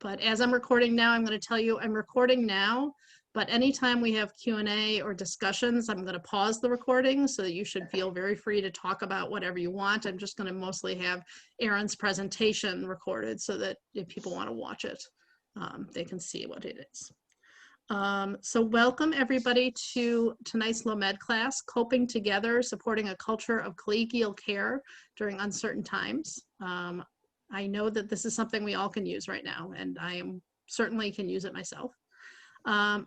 But as I'm recording now, I'm going to tell you I'm recording now, but anytime we have Q&A or discussions, I'm going to pause the recording, so that you should feel very free to talk about whatever you want. I'm just going to mostly have Erin's presentation recorded so that if people want to watch it, they can see what it is. So welcome everybody to tonight's LOMED class, Coping Together, Supporting a Culture of Collegial Care During Uncertain Times. I know that this is something we all can use right now, and I certainly can use it myself. I'm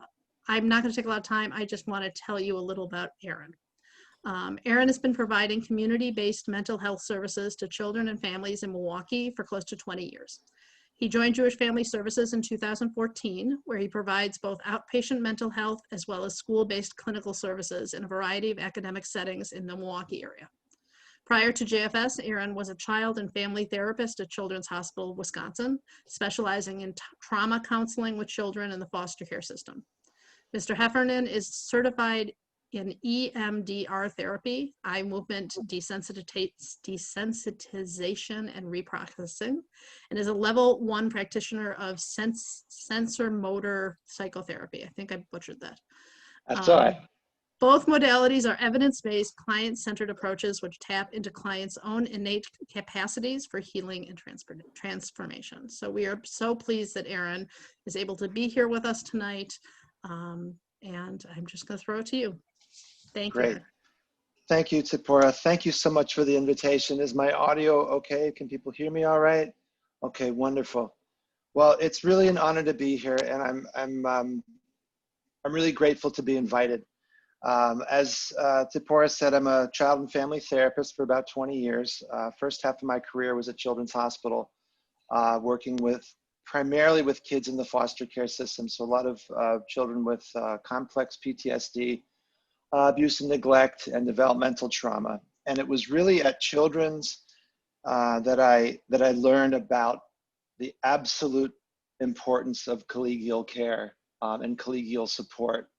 not going to take a lot of time. I just want to tell you a little about Erin. Erin has been providing community-based mental health services to children and families in Milwaukee for close to 20 years. He joined Jewish Family Services in 2014, where he provides both outpatient mental health as well as school-based clinical services in a variety of academic settings in the Milwaukee area. Prior to JFS, Erin was a child and family therapist at Children's Hospital of Wisconsin, specializing in trauma counseling with children in the foster care system. Mr. Heffernan is certified in EMDR therapy, eye movement desensitization and reprocessing, and is a level 1 practitioner of sensor motor psychotherapy. I think I butchered that. That's all right. Both modalities are evidence-based, client-centered approaches which tap into clients' own innate capacities for healing and transformation. So we are so pleased that Erin is able to be here with us tonight. And I'm just going to throw it to you. Thank you. Great. Thank you, Tzipora. Thank you so much for the invitation. Is my audio okay? Can people hear me all right? Okay, wonderful. Well, it's really an honor to be here, and I'm really grateful to be invited. As Tzipora said, I'm a child and family therapist for about 20 years. First half of my career was at Children's Hospital, working primarily with kids in the foster care system. So a lot of children with complex PTSD, abuse and neglect, and developmental trauma. And it was really at Children's that I learned about the absolute importance of collegial care and collegial support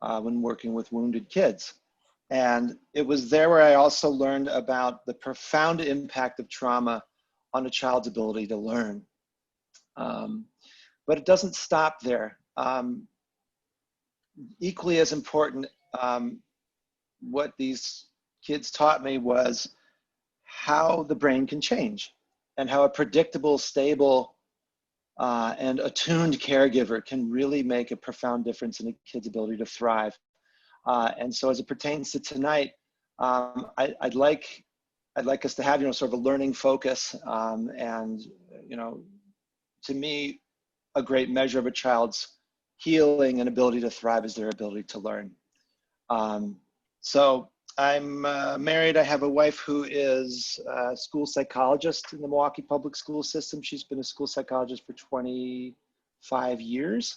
when working with wounded kids. And it was there where I also learned about the profound impact of trauma on a child's ability to learn. But it doesn't stop there. Equally as important, what these kids taught me was how the brain can change and how a predictable, stable, and attuned caregiver can really make a profound difference in a kid's ability to thrive. And so as it pertains to tonight, I'd like us to have, sort of a learning focus, and, to me, a great measure of a child's healing and ability to thrive is their ability to learn. So I'm married. I have a wife who is a school psychologist in the Milwaukee public school system. She's been a school psychologist for 25 years.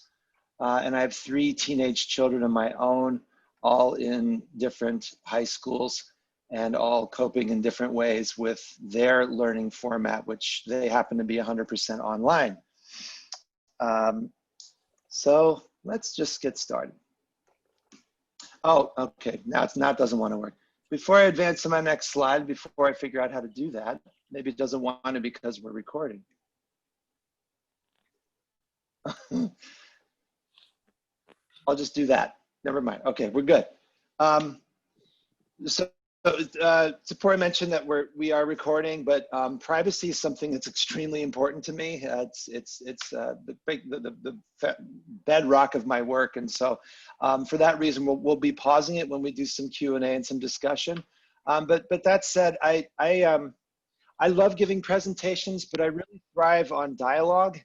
And I have 3 teenage children of my own, all in different high schools and all coping in different ways with their learning format, which they happen to be 100% online. So let's just get started. Oh, okay, now it doesn't want to work. Before I advance to my next slide, before I figure out how to do that, maybe it doesn't want to because we're recording. I'll just do that. Never mind. Okay, we're good. Tzipora mentioned that we are recording, but privacy is something that's extremely important to me. It's the bedrock of my work, and so for that reason, we'll be pausing it when we do some Q&A and some discussion. But that said, I love giving presentations, but I really thrive on dialogue,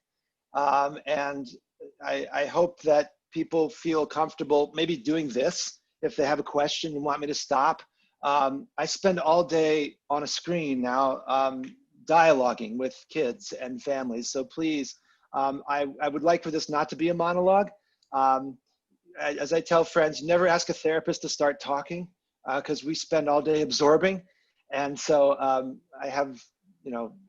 and I hope that people feel comfortable maybe doing this if they have a question and want me to stop. I spend all day on a screen now dialoguing with kids and families. So please, I would like for this not to be a monologue. As I tell friends, never ask a therapist to start talking because we spend all day absorbing. And so I have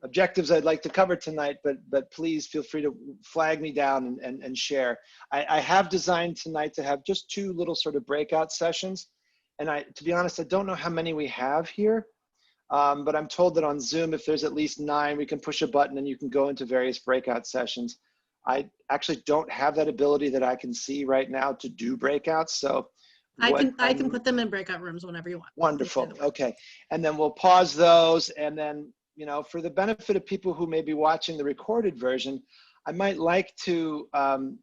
objectives I'd like to cover tonight, but please feel free to flag me down and share. I have designed tonight to have just 2 little sort of breakout sessions. And to be honest, I don't know how many we have here, but I'm told that on Zoom, if there's at least 9, we can push a button and you can go into various breakout sessions. I actually don't have that ability that I can see right now to do breakouts. So I can put them in breakout rooms whenever you want. Wonderful. Okay. And then we'll pause those. And then, for the benefit of people who may be watching the recorded version, I might like to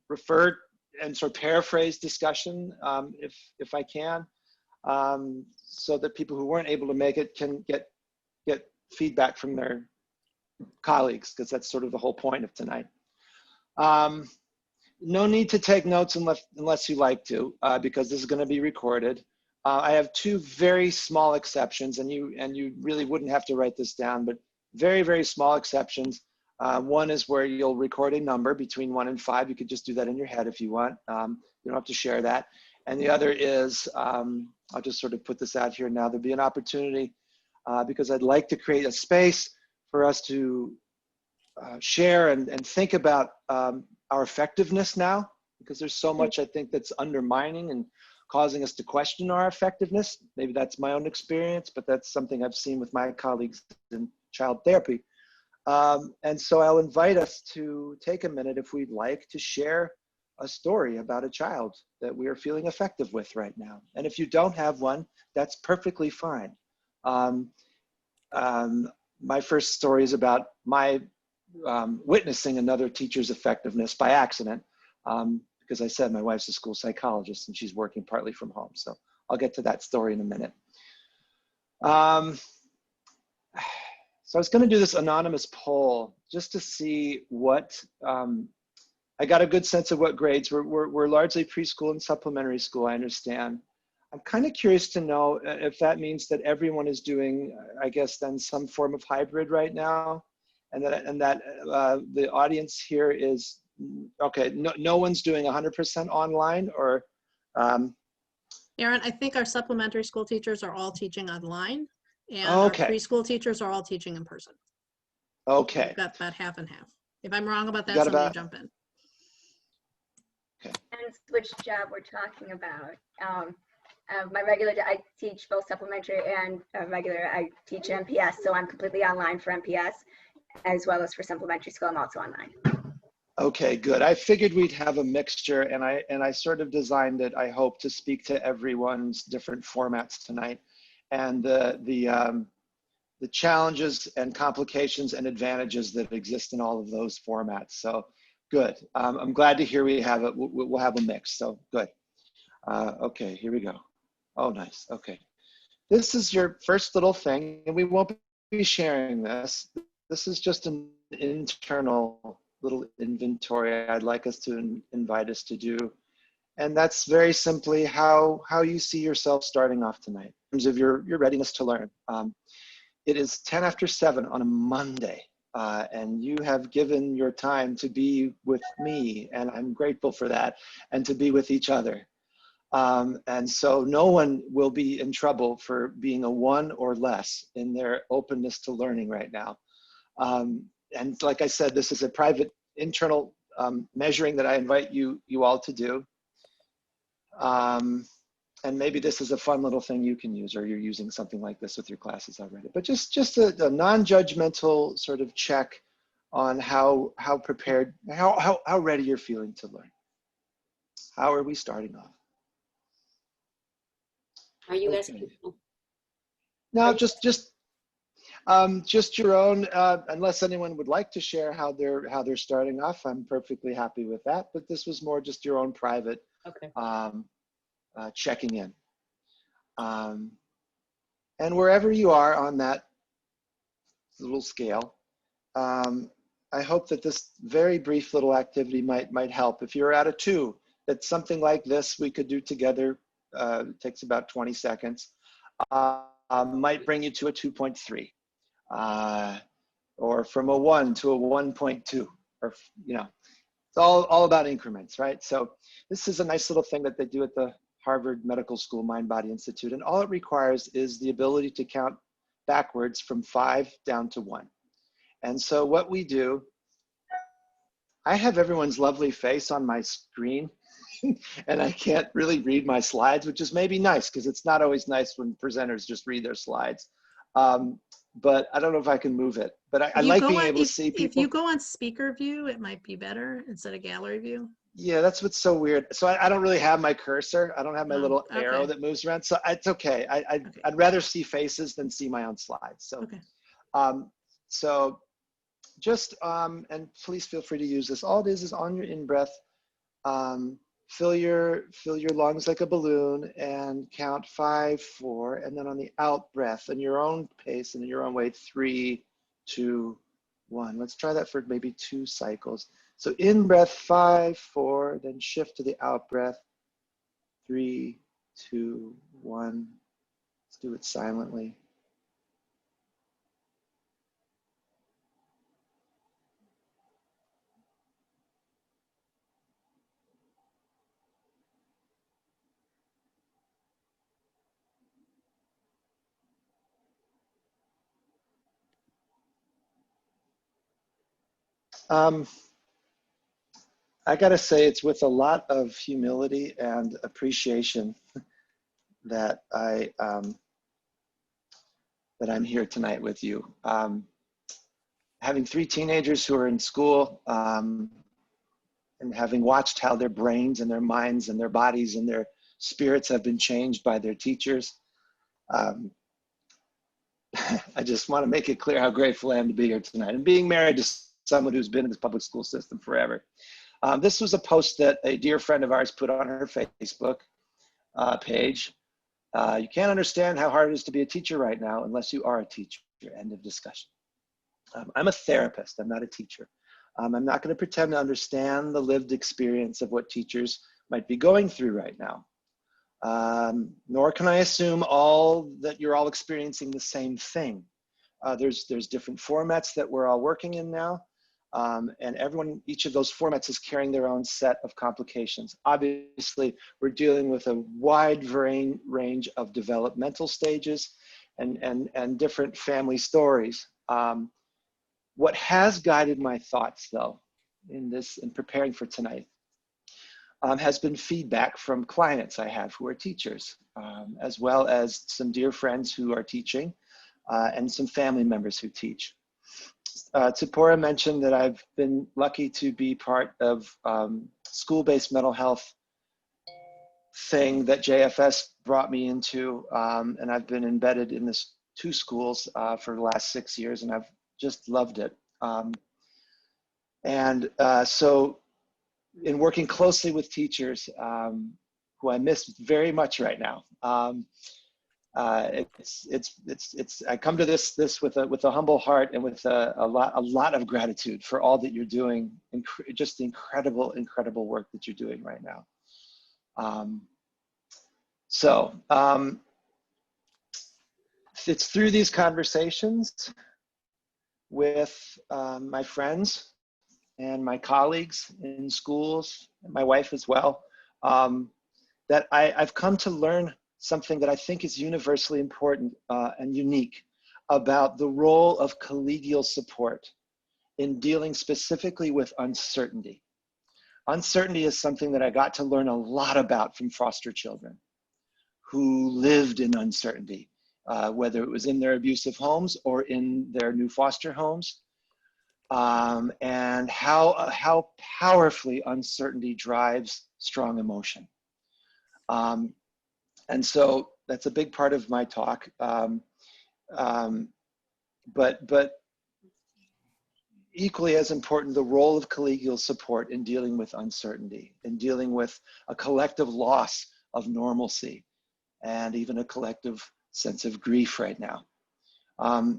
refer and sort of paraphrase discussion if I can, so that people who weren't able to make it can get feedback from their colleagues, because that's sort of the whole point of tonight. No need to take notes unless you like to, because this is going to be recorded. I have two very small exceptions, and you really wouldn't have to write this down, but very, very small exceptions. One is where you'll record a number between 1 and 5. You could just do that in your head if you want. You don't have to share that. And the other is, I'll just sort of put this out here now. There'll be an opportunity, because I'd like to create a space for us to share and think about our effectiveness now, because there's so much I think that's undermining and causing us to question our effectiveness. Maybe that's my own experience, but that's something I've seen with my colleagues in child therapy. And so I'll invite us to take a minute, if we'd like, to share a story about a child that we are feeling effective with right now. And if you don't have one, that's perfectly fine. My first story is about my witnessing another teacher's effectiveness by accident, because I said my wife's a school psychologist and she's working partly from home. So I'll get to that story in a minute. So I was going to do this anonymous poll just to see what, I got a good sense of what grades. We're largely preschool and supplementary school, I understand. I'm kind of curious to know if that means that everyone is doing, I guess, then some form of hybrid right now, and that the audience here is, okay, no one's doing 100% online, or? Aaron, I think our supplementary school teachers are all teaching online, and okay. our preschool teachers are all teaching in person. Okay. We've got about half and half. If I'm wrong about that, got somebody about, jump in. Okay. Depends which job we're talking about. My regular, I teach both supplementary and regular. I teach MPS, so I'm completely online for MPS, as well as for supplementary school. I'm also online. Okay, good. I figured we'd have a mixture, and I sort of designed it, I hope, to speak to everyone's different formats tonight, and the challenges and complications and advantages that exist in all of those formats. So good. I'm glad to hear we have it. We'll have a mix. So good. Okay, here we go. Oh, nice. Okay. This is your first little thing, and we won't be sharing this. This is just an internal little inventory I'd like us to invite us to do. And that's very simply how you see yourself starting off tonight in terms of your readiness to learn. It is 10 after 7 on a Monday, and you have given your time to be with me, and I'm grateful for that, and to be with each other. And so no one will be in trouble for being a 1 or less in their openness to learning right now. And like I said, this is a private internal measuring that I invite you all to do. And maybe this is a fun little thing you can use, or you're using something like this with your classes already. But just a non-judgmental sort of check on how prepared, how ready you're feeling to learn. How are we starting off? Are you Okay. asking? No, just your own. Unless anyone would like to share how they're starting off, I'm perfectly happy with that. But this was more just your own private. Okay. Checking in. And wherever you are on that little scale, I hope that this very brief little activity might help. If you're at a 2, that something like this we could do together, it takes about 20 seconds, might bring you to a 2.3, or from a 1 to a 1.2, or, it's all about increments, right? So this is a nice little thing that they do at the Harvard Medical School Mind Body Institute, and all it requires is the ability to count backwards from 5 down to 1. And so what we do, I have everyone's lovely face on my screen, and I can't really read my slides, which is maybe nice, because it's not always nice when presenters just read their slides. but I don't know if I can move it. But I You like go being on- able to see If people. you go on speaker view, it might be better instead of gallery view. Yeah, that's what's so weird. So I don't really have my cursor. I don't have my Oh, little arrow okay. that moves around. So it's okay. Okay. I'd rather see faces than see my own slides. So, Okay. so just, and please feel free to use this. All it is on your in-breath, fill your lungs like a balloon and count 5, 4, and then on the out breath in your own pace and in your own way, 3, 2, 1. Let's try that for maybe 2 cycles. So in breath, 5, 4, then shift to the out breath, 3, 2, 1. Let's do it silently. I gotta say, it's with a lot of humility and appreciation that that I'm here tonight with you. Having 3 teenagers who are in school, and having watched how their brains and their minds and their bodies and their spirits have been changed by their teachers, I just want to make it clear how grateful I am to be here tonight and being married to someone who's been in this public school system forever. This was a post that a dear friend of ours put on her Facebook page. You can't understand how hard it is to be a teacher right now unless you are a teacher. End of discussion. I'm a therapist. I'm not a teacher. I'm not going to pretend to understand the lived experience of what teachers might be going through right now. Nor can I assume that you're all experiencing the same thing. There's different formats that we're all working in now. And each of those formats is carrying their own set of complications. Obviously, we're dealing with a wide range of developmental stages and different family stories. What has guided my thoughts, though, in preparing for tonight, has been feedback from clients I have who are teachers, as well as some dear friends who are teaching, and some family members who teach. Tsipora mentioned that I've been lucky to be part of school-based mental health thing that JFS brought me into, and I've been embedded in this 2 schools for the last 6 years, and I've just loved it. So in working closely with teachers, who I miss very much right now, I come to this with a humble heart and with a lot of gratitude for all that you're doing, just the incredible work that you're doing right now. It's through these conversations with my friends and my colleagues in schools, and my wife as well, that I've come to learn something that I think is universally important and unique about the role of collegial support in dealing specifically with uncertainty. Uncertainty is something that I got to learn a lot about from foster children who lived in uncertainty, whether it was in their abusive homes or in their new foster homes, and how powerfully uncertainty drives strong emotion. And so that's a big part of my talk. But equally as important, the role of collegial support in dealing with uncertainty, in dealing with a collective loss of normalcy, and even a collective sense of grief right now.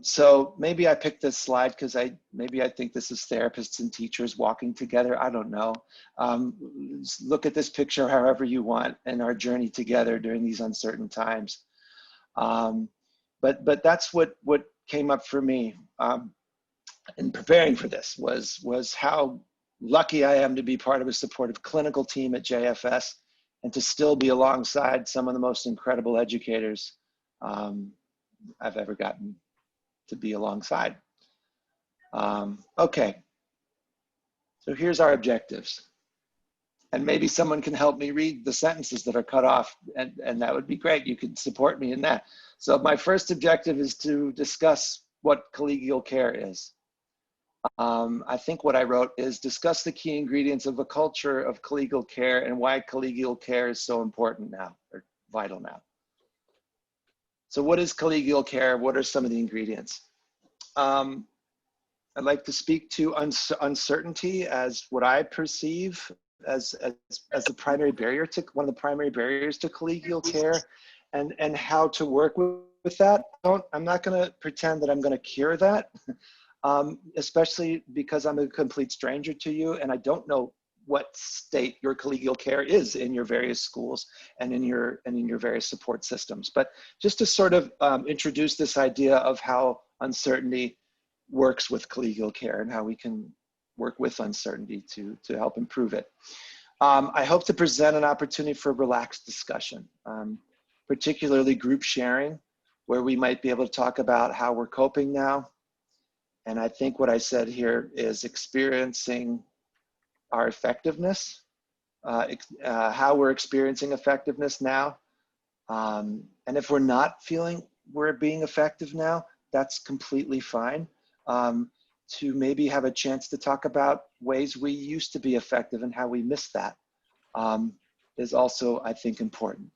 So maybe I picked this slide because maybe I think this is therapists and teachers walking together. I don't know. Look at this picture however you want and our journey together during these uncertain times. But that's what came up for me in preparing for this was how lucky I am to be part of a supportive clinical team at JFS and to still be alongside some of the most incredible educators I've ever gotten to be alongside. Okay, so here's our objectives. And maybe someone can help me read the sentences that are cut off, and that would be great. You could support me in that. So my first objective is to discuss what collegial care is. I think what I wrote is discuss the key ingredients of a culture of collegial care and why collegial care is so important now, or vital now. So what is collegial care? What are some of the ingredients? I'd like to speak to uncertainty as what I perceive as the primary barrier to, one of the primary barriers to collegial care, and how to work with that. I'm not gonna pretend that I'm gonna cure that, especially because I'm a complete stranger to you and I don't know what state your collegial care is in your various schools and in your various support systems. But just to sort of introduce this idea of how uncertainty works with collegial care and how we can work with uncertainty to help improve it. I hope to present an opportunity for relaxed discussion, particularly group sharing, where we might be able to talk about how we're coping now. And I think what I said here is experiencing our effectiveness, how we're experiencing effectiveness now. And if we're not feeling we're being effective now, that's completely fine. To maybe have a chance to talk about ways we used to be effective and how we missed that is also, I think, important.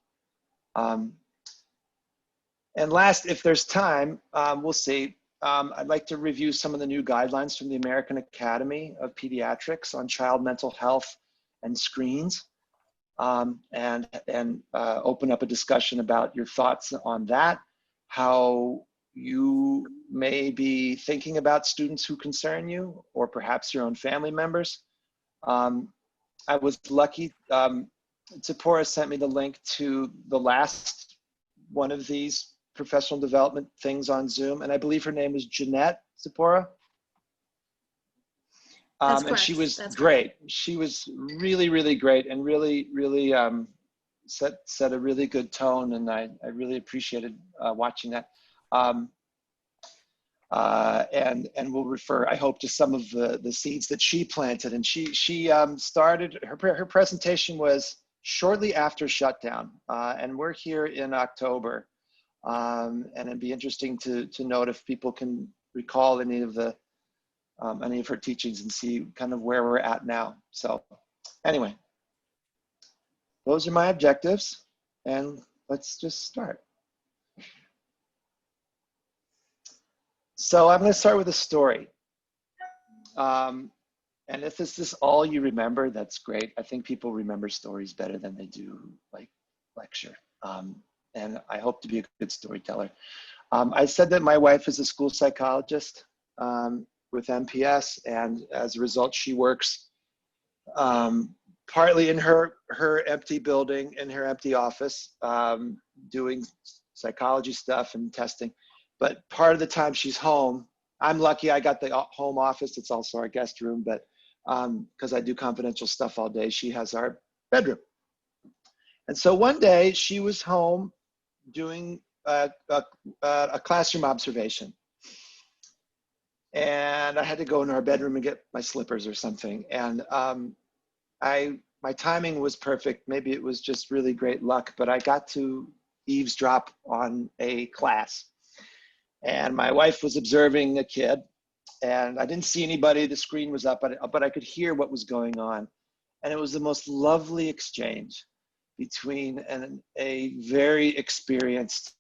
And last, if there's time, we'll see. I'd like to review some of the new guidelines from the American Academy of Pediatrics on child mental health and screens, and open up a discussion about your thoughts on that, how you may be thinking about students who concern you, or perhaps your own family members. I was lucky, Zipporah sent me the link to the last one of these professional development things on Zoom, and I believe her name was Jeanette, Zipporah. And she was great. She was really, really great and really, really set a really good tone, and I really appreciated watching that. And we'll refer, I hope, to some of the seeds that she planted. And she started, her presentation was shortly after shutdown, and we're here in October. And it'd be interesting to note if people can recall any of her teachings and see kind of where we're at now. So anyway, those are my objectives, and let's just start. So I'm going to start with a story. And if this is all you remember, that's great. I think people remember stories better than they do like lecture. And I hope to be a good storyteller. I said that my wife is a school psychologist with MPS, and as a result, she works partly in her empty building, in her empty office, doing psychology stuff and testing. But part of the time she's home. I'm lucky I got the home office. It's also our guest room, but because I do confidential stuff all day, she has our bedroom. And so one day she was home doing a classroom observation. And I had to go into our bedroom and get my slippers or something. And my timing was perfect. Maybe it was just really great luck, but I got to eavesdrop on a class. And my wife was observing a kid, and I didn't see anybody. The screen was up, but I could hear what was going on. And it was the most lovely exchange between a very experienced,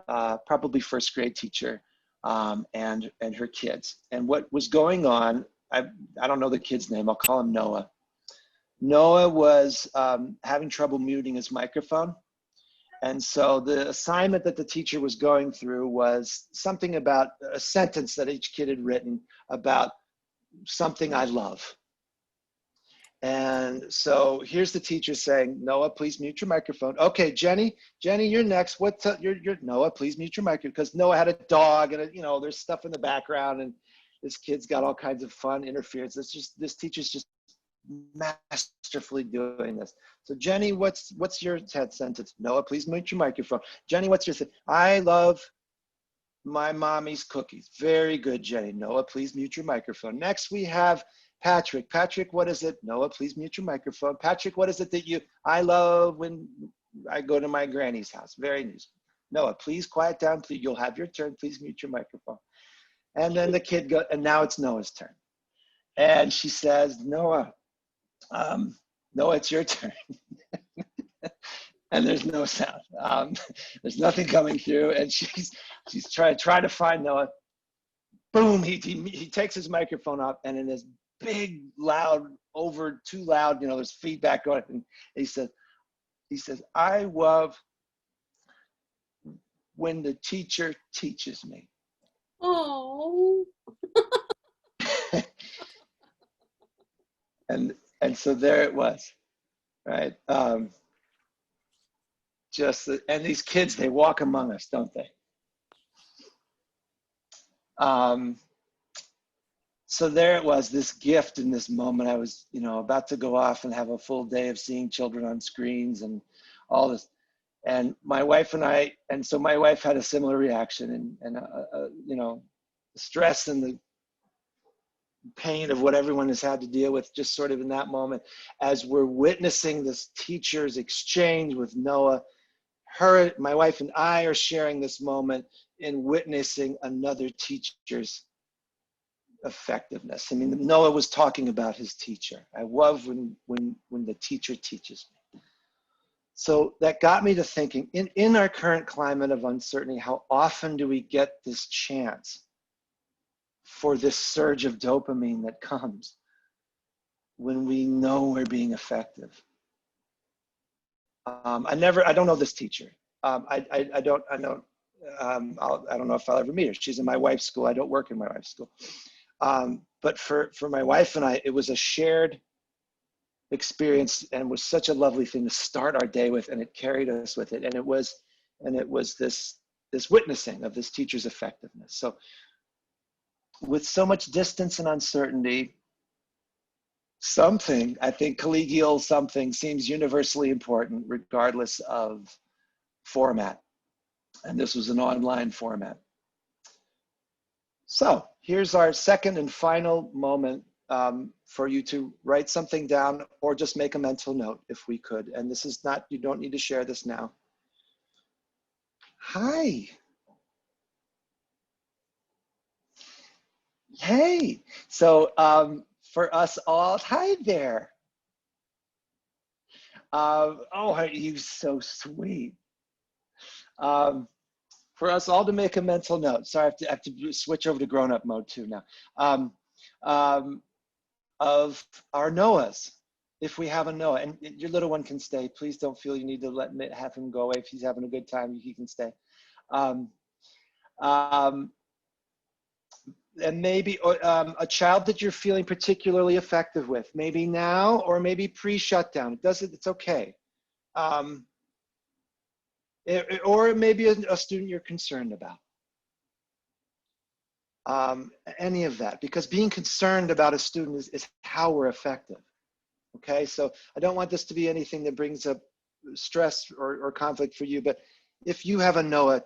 probably first grade teacher and her kids. And what was going on, I don't know the kid's name, I'll call him Noah. Noah was having trouble muting his microphone. And so the assignment that the teacher was going through was something about a sentence that each kid had written about something I love. And so here's the teacher saying, Noah, please mute your microphone. Okay, Jenny, you're next. You're Noah, please mute your microphone. Because Noah had a dog and there's stuff in the background, and this kid's got all kinds of fun interference. This teacher's just masterfully doing this. So Jenny, what's your sentence? Noah, please mute your microphone. Jenny, what's your thing? I love my mommy's cookies. Very good, Jenny. Noah, please mute your microphone. Next we have Patrick. Patrick, what is it? Noah, please mute your microphone. Patrick, what is it that I love when I go to my granny's house? Very nice. Noah, please quiet down. Please, you'll have your turn. Please mute your microphone. And then the kid goes, and now it's Noah's turn. And she says, Noah, Noah, it's your turn. And there's no sound. There's nothing coming through. And she's trying to find Noah. Boom, he takes his microphone up, and in this big, loud, too loud, there's feedback going. And he says, I love when the teacher teaches me. Oh. And so there it was, right? And these kids, they walk among us, don't they? So there it was, this gift in this moment. I was, about to go off and have a full day of seeing children on screens and all this. And my wife and I, and so my wife had a similar reaction, and the stress and the pain of what everyone has had to deal with just sort of in that moment, as we're witnessing this teacher's exchange with Noah. My wife and I are sharing this moment in witnessing another teacher's effectiveness. I mean, Noah was talking about his teacher. I love when the teacher teaches me. So that got me to thinking, in our current climate of uncertainty, how often do we get this chance for this surge of dopamine that comes when we know we're being effective? I don't know this teacher. I don't know if I'll ever meet her. She's in my wife's school. I don't work in my wife's school. But for my wife and I, it was a shared experience, and was such a lovely thing to start our day with, and it carried us with it. And it was this witnessing of this teacher's effectiveness. So with so much distance and uncertainty, I think collegial something seems universally important regardless of format. And this was an online format. So here's our second and final moment for you to write something down or just make a mental note if we could. And this is not, you don't need to share this now. Hi. Hey. So for us all, hi there. Oh, you're so sweet. For us all to make a mental note. Sorry, I have to switch over to grown-up mode too now. Of our Noahs, if we have a Noah, and your little one can stay. Please don't feel you need to have him go away. If he's having a good time, he can stay. And maybe a child that you're feeling particularly effective with, maybe now or maybe pre-shutdown. It's okay. Or maybe a student you're concerned about. Any of that, because being concerned about a student is how we're effective. Okay, so I don't want this to be anything that brings up stress or conflict for you, but if you have a Noah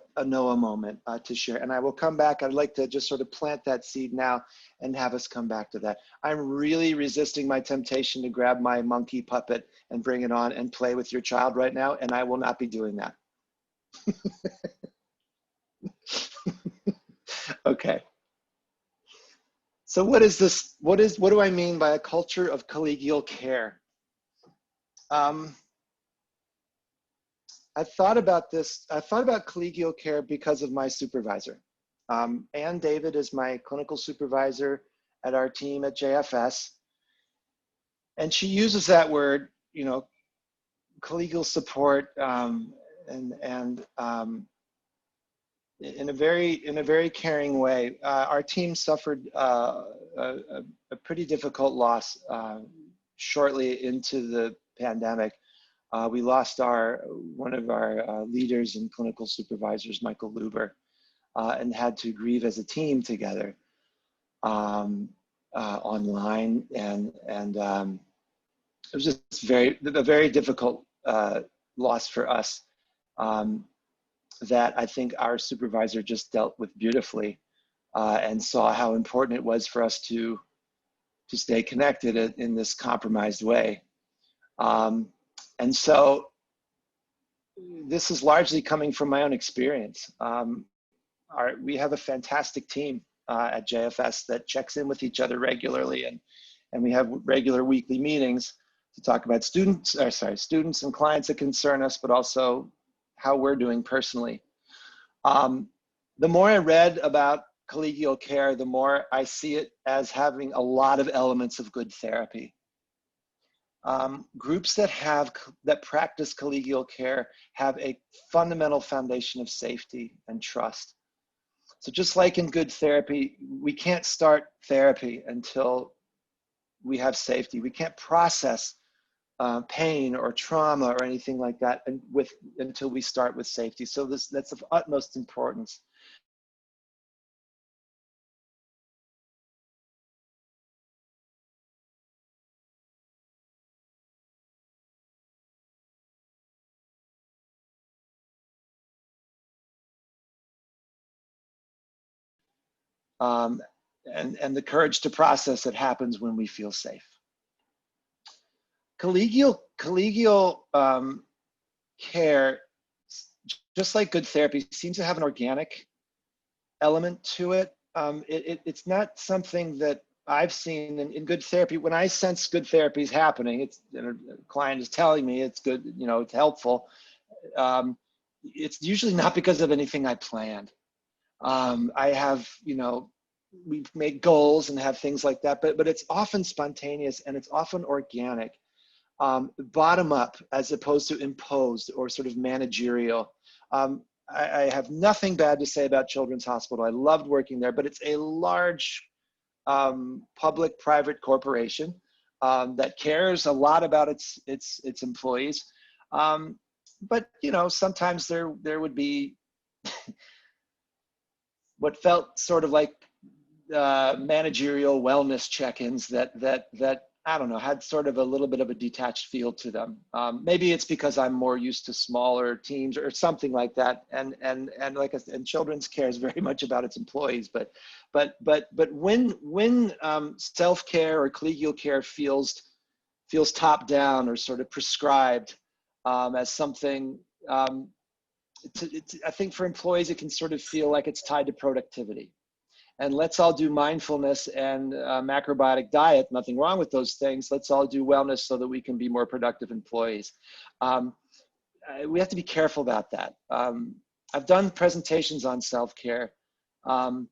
moment to share, and I will come back, I'd like to just sort of plant that seed now and have us come back to that. I'm really resisting my temptation to grab my monkey puppet and bring it on and play with your child right now, and I will not be doing that. Okay. So what is this? What do I mean by a culture of collegial care? I thought about this. I thought about collegial care because of my supervisor. Ann David is my clinical supervisor at our team at JFS. And she uses that word, collegial support, in a very caring way. Our team suffered a pretty difficult loss shortly into the pandemic. We lost one of our leaders and clinical supervisors, Michael Luber, and had to grieve as a team together online, and it was just a very difficult loss for us. That I think our supervisor just dealt with beautifully, and saw how important it was for us to stay connected in this compromised way. And so this is largely coming from my own experience. We have a fantastic team at JFS that checks in with each other regularly, and we have regular weekly meetings to talk about students and clients that concern us, but also how we're doing personally. The more I read about collegial care, the more I see it as having a lot of elements of good therapy. Groups that practice collegial care have a fundamental foundation of safety and trust. So just like in good therapy, we can't start therapy until we have safety. We can't process pain or trauma or anything like that until we start with safety. So that's of utmost importance. And the courage to process it happens when we feel safe. Collegial care, just like good therapy, seems to have an organic element to it. It's not something that I've seen in good therapy. When I sense good therapy is happening, a client is telling me it's good, it's helpful. It's usually not because of anything I planned. I have, we make goals and have things like that, but it's often spontaneous and it's often organic, bottom up as opposed to imposed or sort of managerial. I have nothing bad to say about Children's Hospital. I loved working there, but it's a large public-private corporation that cares a lot about its employees. But sometimes there would be what felt sort of like managerial wellness check-ins that I don't know, had sort of a little bit of a detached feel to them. Maybe it's because I'm more used to smaller teams or something like that. And like I said, and Children's cares very much about its employees. But when self-care or collegial care feels top down or sort of prescribed as something, I think for employees it can sort of feel like it's tied to productivity. And let's all do mindfulness and macrobiotic diet, nothing wrong with those things. Let's all do wellness so that we can be more productive employees. We have to be careful about that. I've done presentations on self-care and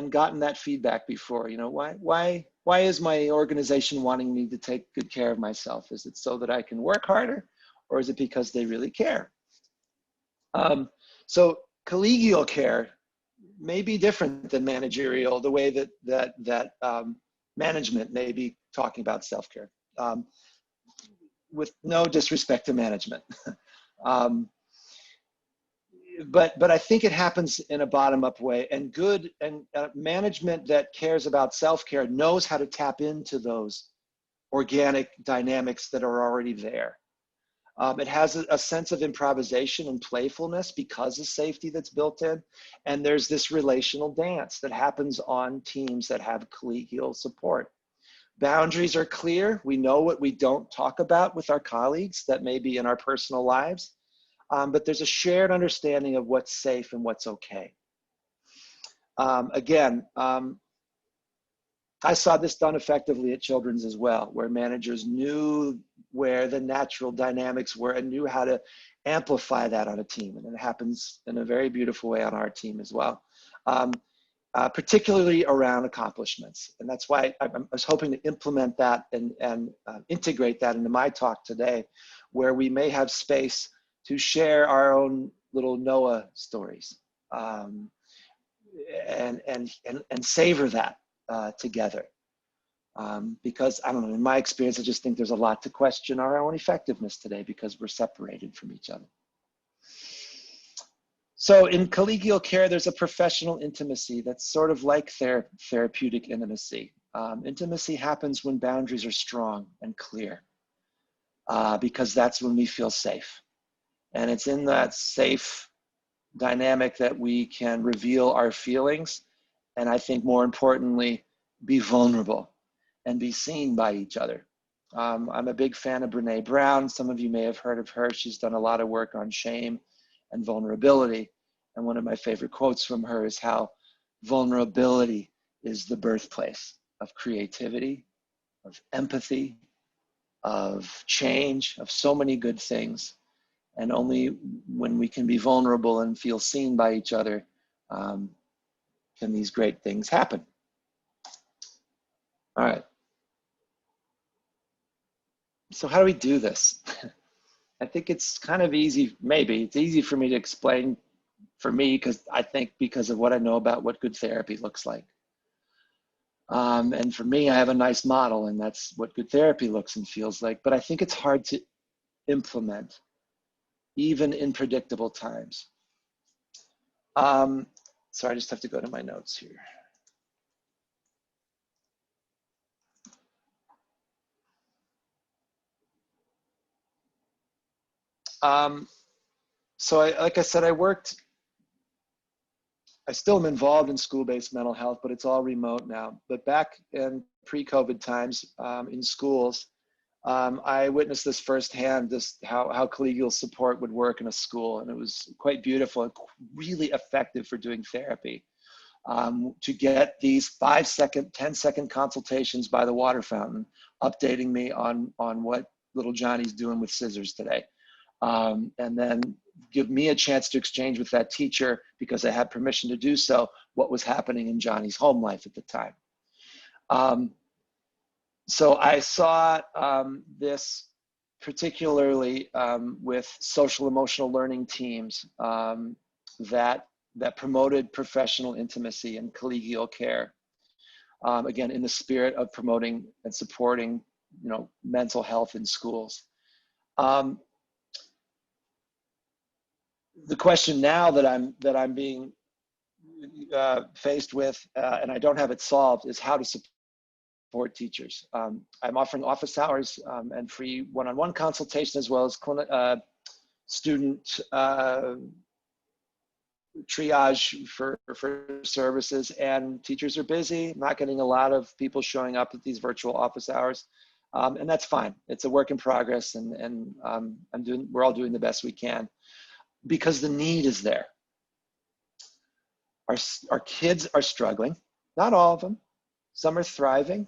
gotten that feedback before. Why is my organization wanting me to take good care of myself? Is it so that I can work harder, or is it because they really care? So collegial care may be different than managerial, the way that management may be talking about self-care, with no disrespect to management. But I think it happens in a bottom-up way, and good and management that cares about self-care knows how to tap into those organic dynamics that are already there. It has a sense of improvisation and playfulness because of safety that's built in. And there's this relational dance that happens on teams that have collegial support. Boundaries are clear. We know what we don't talk about with our colleagues that may be in our personal lives, but there's a shared understanding of what's safe and what's okay. I saw this done effectively at Children's as well, where managers knew where the natural dynamics were and knew how to amplify that on a team. And it happens in a very beautiful way on our team as well, particularly around accomplishments. And that's why I was hoping to implement that and integrate that into my talk today, where we may have space to share our own little Noah stories and savor that. Together. Because I don't know, in my experience, I just think there's a lot to question our own effectiveness today because we're separated from each other. So in collegial care, there's a professional intimacy that's sort of like therapeutic intimacy. Intimacy happens when boundaries are strong and clear because that's when we feel safe. And it's in that safe dynamic that we can reveal our feelings, and I think more importantly, be vulnerable and be seen by each other. I'm a big fan of Brené Brown. Some of you may have heard of her. She's done a lot of work on shame and vulnerability. And one of my favorite quotes from her is how vulnerability is the birthplace of creativity, of empathy, of change, of so many good things. And only when we can be vulnerable and feel seen by each other can these great things happen. All right. So how do we do this? I think it's kind of easy, maybe. It's easy for me to explain for me because I think because of what I know about what good therapy looks like. And for me, I have a nice model and that's what good therapy looks and feels like, but I think it's hard to implement even in predictable times. So I just have to go to my notes here. So like I said, I still am involved in school-based mental health, but it's all remote now. But back in pre-COVID times in schools, I witnessed this firsthand, how collegial support would work in a school. And it was quite beautiful and really effective for doing therapy. To get these 5-second, 10-second consultations by the water fountain, updating me on what little Johnny's doing with scissors today. And then give me a chance to exchange with that teacher, because I had permission to do so, what was happening in Johnny's home life at the time. So I saw this particularly with social emotional learning teams that promoted professional intimacy and collegial care. Again, in the spirit of promoting and supporting, mental health in schools. The question now that I'm being faced with, and I don't have it solved, is how to support teachers. I'm offering office hours and free one-on-one consultation, as well as student triage for services, and teachers are busy. I'm not getting a lot of people showing up at these virtual office hours, and that's fine. It's a work in progress, and we're all doing the best we can, because the need is there. Our kids are struggling, not all of them. Some are thriving,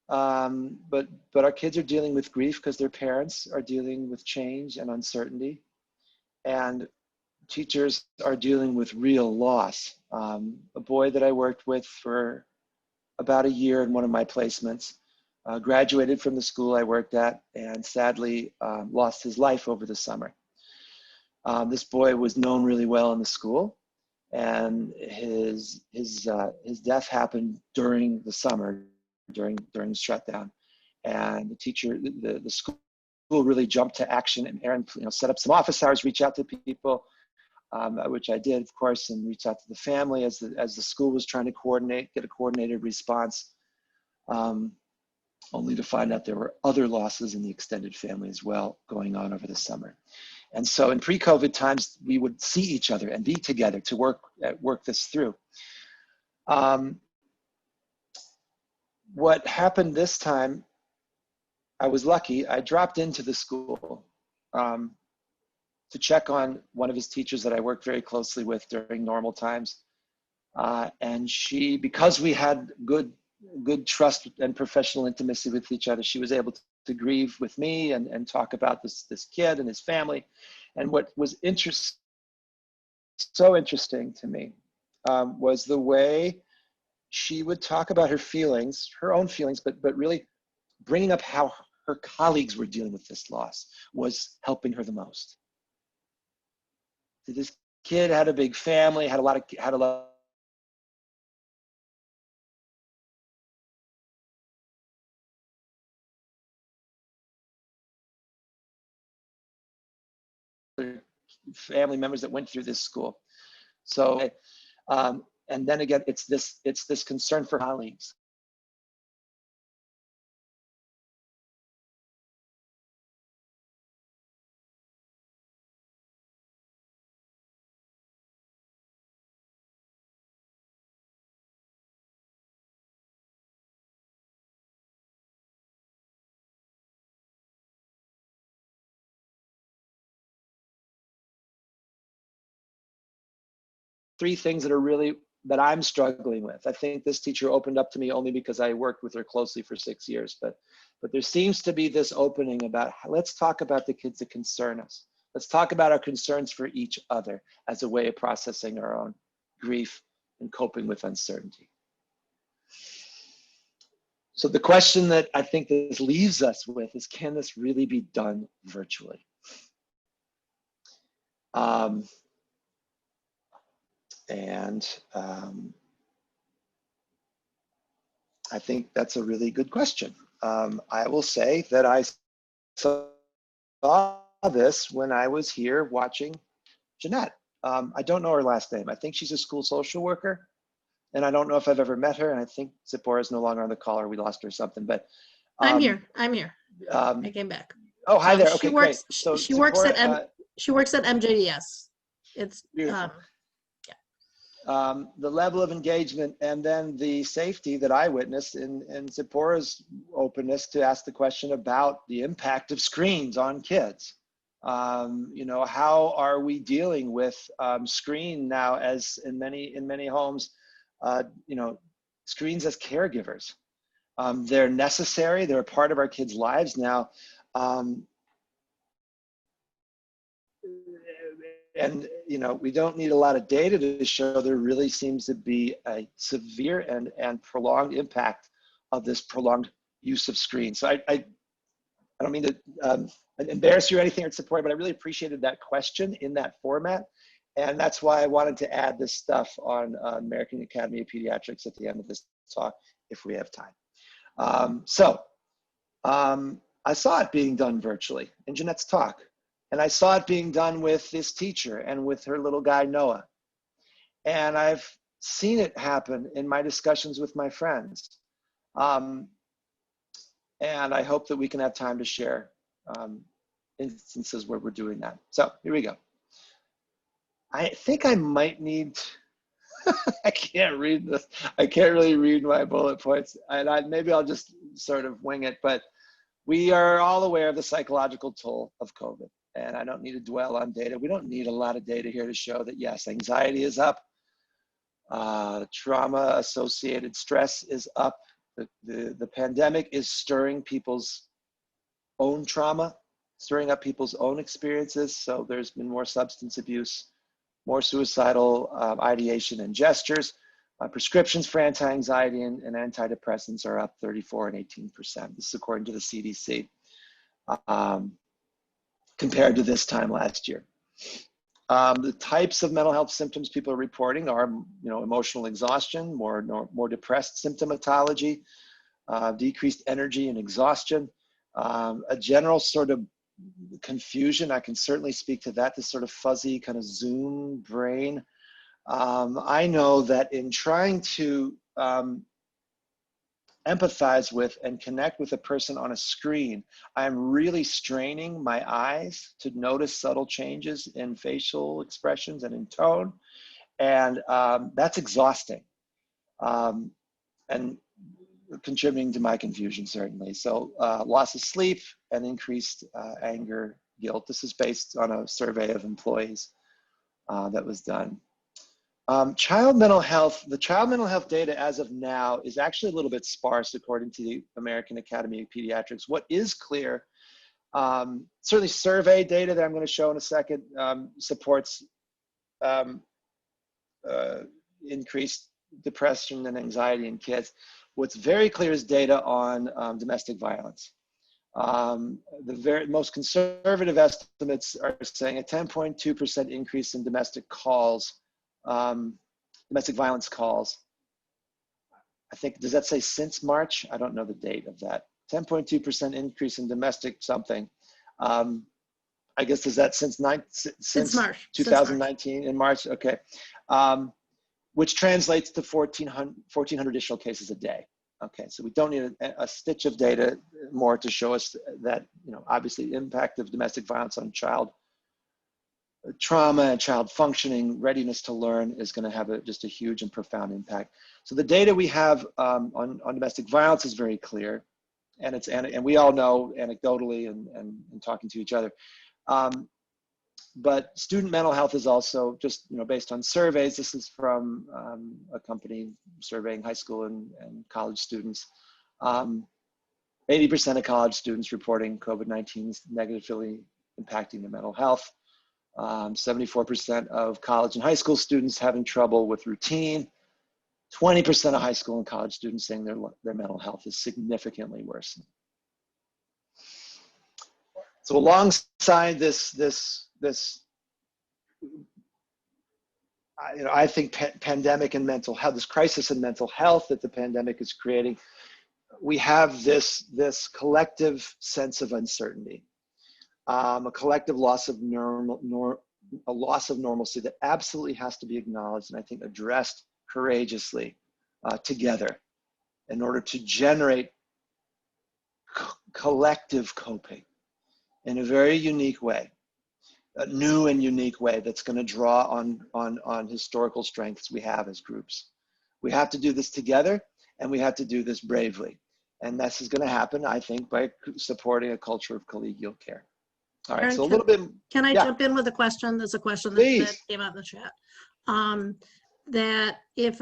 but our kids are dealing with grief because their parents are dealing with change and uncertainty, and teachers are dealing with real loss. A boy that I worked with for about a year in one of my placements graduated from the school I worked at, and sadly lost his life over the summer. This boy was known really well in the school, and his death happened during the summer, during the shutdown. And the school really jumped to action, and Aaron, set up some office hours, reach out to people, which I did, of course, and reach out to the family as the school was trying to get a coordinated response, only to find out there were other losses in the extended family as well going on over the summer. And so in pre-COVID times, we would see each other and be together to work this through. What happened this time, I was lucky. I dropped into the school to check on one of his teachers that I worked very closely with during normal times. And she, because we had good trust and professional intimacy with each other, she was able to grieve with me and talk about this kid and his family. And what was so interesting to me was the way she would talk about her feelings, her own feelings, but really bringing up how her colleagues were dealing with this loss was helping her the most. This kid had a big family, had a lot family members that went through this school. So, and then again, it's this concern for colleagues. Three things that are really that I'm struggling with. I think this teacher opened up to me only because I worked with her closely for 6 years, but there seems to be this opening about, let's talk about the kids that concern us. Let's talk about our concerns for each other as a way of processing our own grief and coping with uncertainty. So the question that I think this leaves us with is, can this really be done virtually? I think that's a really good question. I will say that I saw this when I was here watching Jeanette. I don't know her last name. I think she's a school social worker, and I don't know if I've ever met her. And I think Zipporah's no longer on the call, or we lost her or something. But I'm here. I came back. Oh, hi there. She Okay, works, great. So she works at Zipporah, she works at MJDS. It's beautiful. The level of engagement and then the safety that I witnessed in Zipporah's openness to ask the question about the impact of screens on kids. You know, how are we dealing with screen now, as in many homes, you know, screens as caregivers. They're necessary, they're a part of our kids' lives now. And you know, we don't need a lot of data to show there really seems to be a severe and prolonged impact of this prolonged use of screens. So I don't mean to embarrass you or anything or support, but I really appreciated that question in that format. And that's why I wanted to add this stuff on American Academy of Pediatrics at the end of this talk, if we have time. I saw it being done virtually in Jeanette's talk. And I saw it being done with this teacher and with her little guy, Noah. And I've seen it happen in my discussions with my friends. And I hope that we can have time to share instances where we're doing that. So here we go. I think I might need, I can't read this. I can't really read my bullet points. And maybe I'll just sort of wing it, but we are all aware of the psychological toll of COVID. And I don't need to dwell on data. We don't need a lot of data here to show that, yes, anxiety is up. Trauma-associated stress is up. The pandemic is stirring people's own trauma, stirring up people's own experiences. So there's been more substance abuse, more suicidal ideation and gestures. Prescriptions for anti-anxiety and antidepressants are up 34% and 18%. This is according to the CDC. Compared to this time last year. The types of mental health symptoms people are reporting are, you know, emotional exhaustion, more depressed symptomatology, decreased energy and exhaustion, a general sort of confusion. I can certainly speak to that, this sort of fuzzy kind of Zoom brain. I know that in trying to empathize with and connect with a person on a screen, I'm really straining my eyes to notice subtle changes in facial expressions and in tone. And that's exhausting and contributing to my confusion, certainly. So loss of sleep and increased anger, guilt. This is based on a survey of employees that was done. Child mental health, the child mental health data as of now is actually a little bit sparse according to the American Academy of Pediatrics. What is clear, certainly survey data that I'm going to show in a second supports increased depression and anxiety in kids. What's very clear is data on domestic violence. The most conservative estimates are saying a 10.2% increase in domestic calls, domestic violence calls. I think, does that say since March? I don't know the date of that. 10.2% increase in domestic something. I guess, is that since March 2019, in March, okay. Which translates to 1,400 additional cases a day. Okay, so we don't need a stitch of data more to show us that, you know, obviously the impact of domestic violence on child trauma and child functioning, readiness to learn is going to have just a huge and profound impact. So the data we have on domestic violence is very clear, and we all know anecdotally and talking to each other. but student mental health is also just, based on surveys. This is from a company surveying high school and college students. 80% of college students reporting COVID-19 is negatively impacting their mental health. 74% of college and high school students having trouble with routine. 20% of high school and college students saying their mental health is significantly worse. So alongside this, I think pandemic and mental health, this crisis in mental health that the pandemic is creating, we have this collective sense of uncertainty, a collective loss of normalcy that absolutely has to be acknowledged and I think addressed courageously together in order to generate collective coping in a very unique way, a new and unique way that's going to draw on historical strengths we have as groups. We have to do this together, and we have to do this bravely. And this is going to happen, I think, by supporting a culture of collegial care. All right, Aaron, so a little bit. Can I yeah. jump in with a question? There's a question that came out in the chat. That if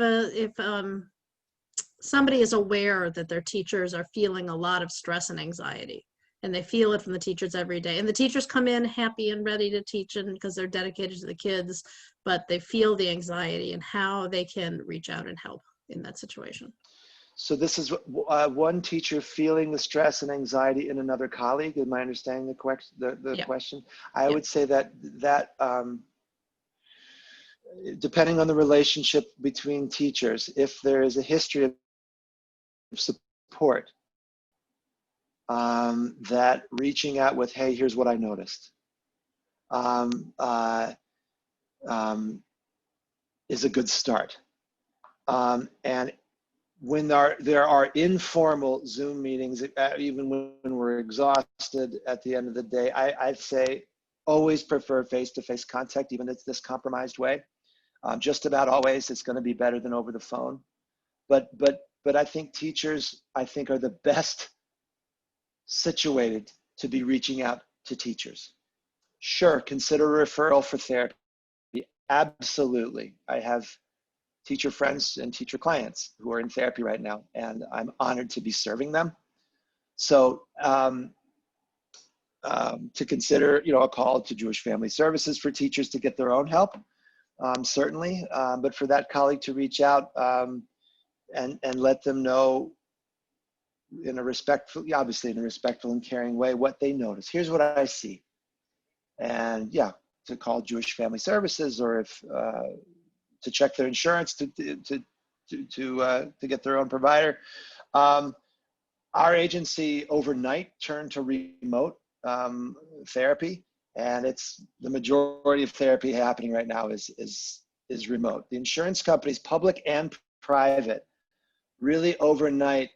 somebody is aware that their teachers are feeling a lot of stress and anxiety, and they feel it from the teachers every day, and the teachers come in happy and ready to teach and because they're dedicated to the kids, but they feel the anxiety, and how they can reach out and help in that situation. So this is one teacher feeling the stress and anxiety in another colleague. Am I understanding the question? I would say that depending on the relationship between teachers, if there is a history of support, that reaching out with, hey, here's what I noticed, is a good start. And when there are informal Zoom meetings, even when we're exhausted at the end of the day, I'd say always prefer face-to-face contact, even if it's this compromised way. Just about always, it's going to be better than over the phone. But I think teachers, are the best situated to be reaching out to teachers. Sure, consider a referral for therapy. Absolutely. I have teacher friends and teacher clients who are in therapy right now, and I'm honored to be serving them. So to consider, a call to Jewish Family Services for teachers to get their own help, certainly. But for that colleague to reach out and let them know in a respectful, obviously in a respectful and caring way, what they notice. Here's what I see. And yeah, to call Jewish Family Services, or if to check their insurance to get their own provider. Our agency overnight turned to remote therapy, and it's the majority of therapy happening right now is remote. The insurance companies, public and private, really overnight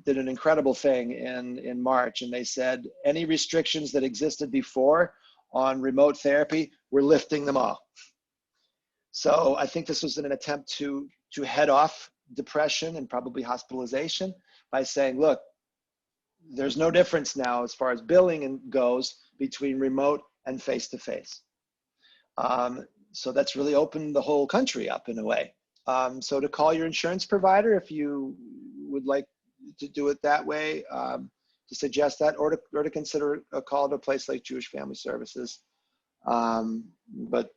did an incredible thing in March, and they said any restrictions that existed before on remote therapy, we're lifting them all. So I think this was an attempt to head off depression and probably hospitalization by saying, look, there's no difference now as far as billing goes between remote and face-to-face. So that's really opened the whole country up in a way. So to call your insurance provider if you would like to do it that way, to suggest that, or to consider a call to a place like Jewish Family Services. But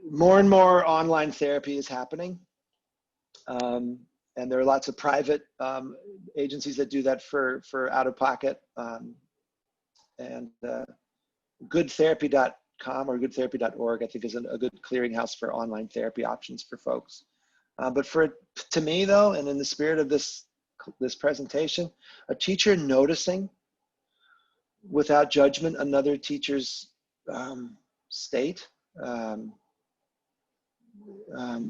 more and more online therapy is happening. And there are lots of private agencies that do that for out of pocket. And goodtherapy.com or goodtherapy.org, I think, is a good clearinghouse for online therapy options for folks. But to me though, and in the spirit of this presentation, a teacher noticing without judgment another teacher's state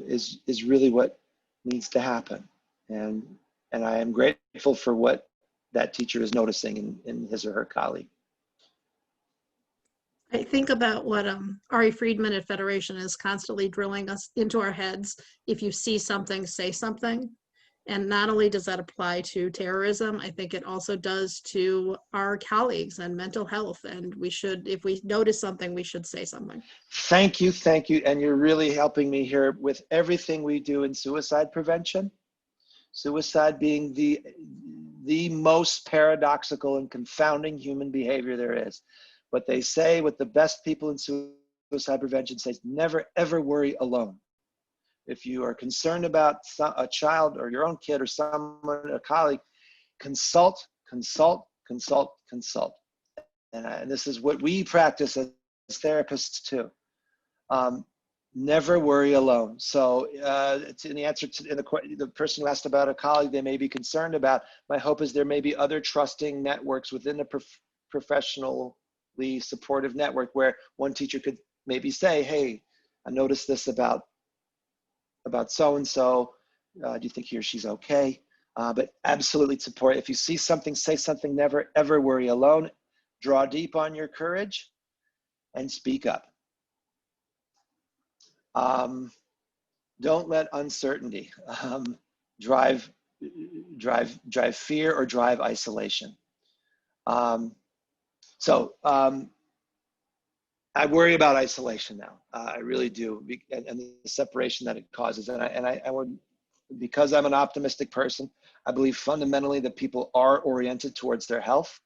is really what needs to happen. And I am grateful for what that teacher is noticing in his or her colleague. I think about what Ari Friedman at Federation is constantly drilling us into our heads. If you see something, say something. And not only does that apply to terrorism, I think it also does to our colleagues and mental health. And we should, if we notice something, we should say something. Thank you, thank you. And you're really helping me here with everything we do in suicide prevention. Suicide being the most paradoxical and confounding human behavior there is. What they say, what the best people in suicide prevention say, never ever worry alone. If you are concerned about a child or your own kid or someone, a colleague, consult, consult, consult, consult. And this is what we practice as therapists too. Never worry alone. So in the answer to the person who asked about a colleague they may be concerned about, my hope is there may be other trusting networks within the professionally supportive network where one teacher could maybe say, hey, I noticed this about so-and-so, do you think he or she's okay? But absolutely support. If you see something, say something, never ever worry alone. Draw deep on your courage and speak up. Don't let uncertainty drive fear or drive isolation. I worry about isolation now. I really do, and the separation that it causes. And I would, because I'm an optimistic person, I believe fundamentally that people are oriented towards their health.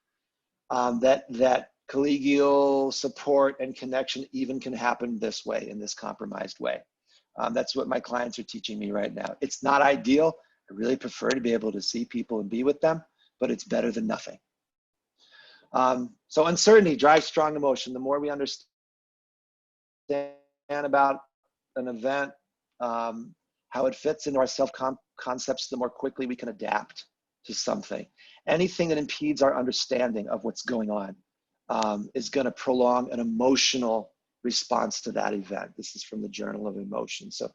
That collegial support and connection even can happen this way, in this compromised way. That's what my clients are teaching me right now. It's not ideal. I really prefer to be able to see people and be with them, but it's better than nothing. So uncertainty drives strong emotion. The more we understand about an event, how it fits into our self-concepts, the more quickly we can adapt to something. Anything that impedes our understanding of what's going on is going to prolong an emotional response to that event. This is from the Journal of Emotion. So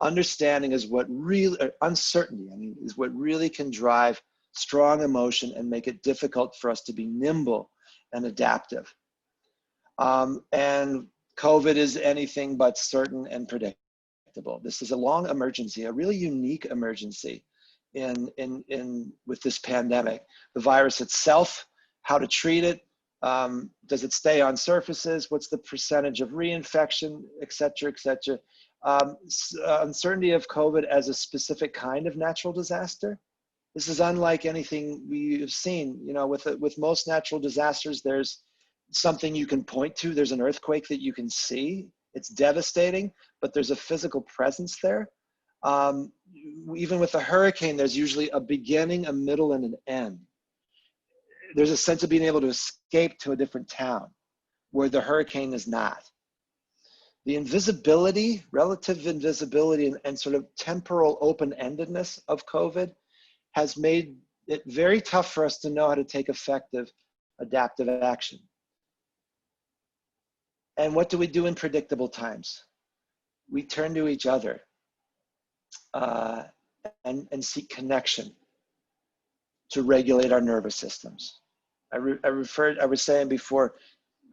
understanding is what really, uncertainty, is what really can drive strong emotion and make it difficult for us to be nimble and adaptive. And COVID is anything but certain and predictable. This is a long emergency, a really unique emergency with this pandemic. The virus itself, how to treat it, does it stay on surfaces, what's the percentage of reinfection, et cetera, et cetera. Uncertainty of COVID as a specific kind of natural disaster. This is unlike anything we have seen. With most natural disasters, there's something you can point to. There's an earthquake that you can see. It's devastating, but there's a physical presence there. Even with a hurricane, there's usually a beginning, a middle, and an end. There's a sense of being able to escape to a different town where the hurricane is not. The invisibility, relative invisibility, and sort of temporal open-endedness of COVID has made it very tough for us to know how to take effective adaptive action. And what do we do in predictable times? We turn to each other and seek connection to regulate our nervous systems. I was saying before,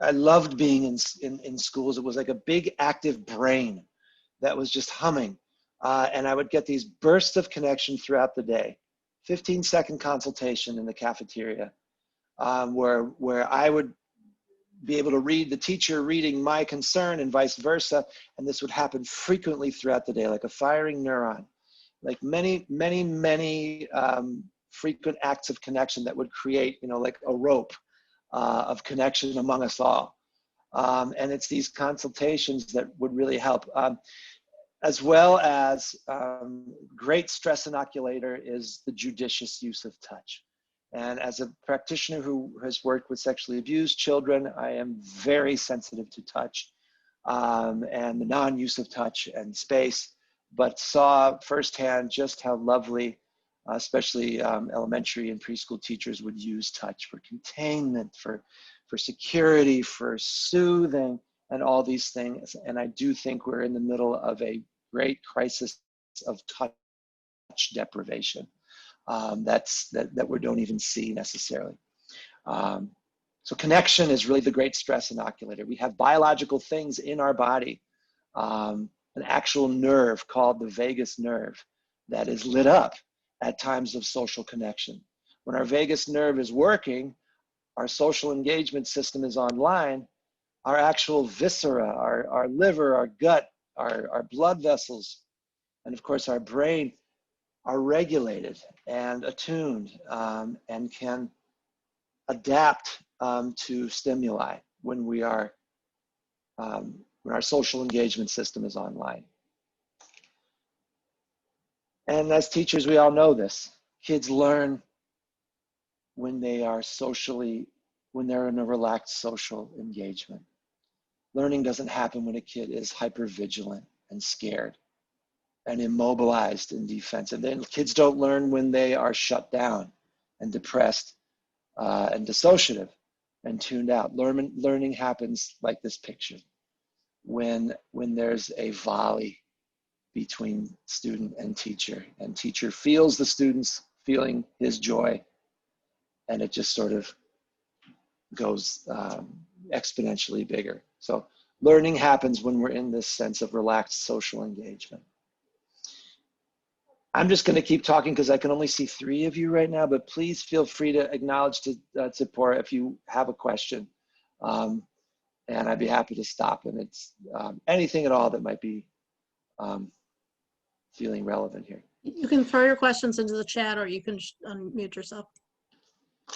I loved being in schools. It was like a big active brain that was just humming. And I would get these bursts of connection throughout the day. 15-second consultation in the cafeteria where I would be able to read the teacher reading my concern and vice versa. And this would happen frequently throughout the day, like a firing neuron, like many, many, many frequent acts of connection that would create, like a rope of connection among us all. And it's these consultations that would really help. As well as great stress inoculator is the judicious use of touch. And as a practitioner who has worked with sexually abused children, I am very sensitive to touch and the non-use of touch and space, but saw firsthand just how lovely, especially elementary and preschool teachers would use touch for containment, for security, for soothing, and all these things. And I do think we're in the middle of a great crisis of touch deprivation that we don't even see necessarily. So connection is really the great stress inoculator. We have biological things in our body, an actual nerve called the vagus nerve that is lit up at times of social connection. When our vagus nerve is working, our social engagement system is online, our actual viscera, our liver, our gut, our blood vessels, and of course our brain are regulated and attuned and can adapt to stimuli when we are when our social engagement system is online. And as teachers, we all know this. Kids learn when they are when they're in a relaxed social engagement. Learning doesn't happen when a kid is hypervigilant and scared and immobilized and defensive. Then kids don't learn when they are shut down and depressed and dissociative and tuned out. Learning happens like this picture, when there's a volley between student and teacher feels the students feeling his joy, and it just sort of goes exponentially bigger. So learning happens when we're in this sense of relaxed social engagement. I'm just going to keep talking because I can only see 3 of you right now, but please feel free to acknowledge to Tzipora if you have a question. And I'd be happy to stop. And it's anything at all that might be feeling relevant here. You can throw your questions into the chat, or you can unmute yourself.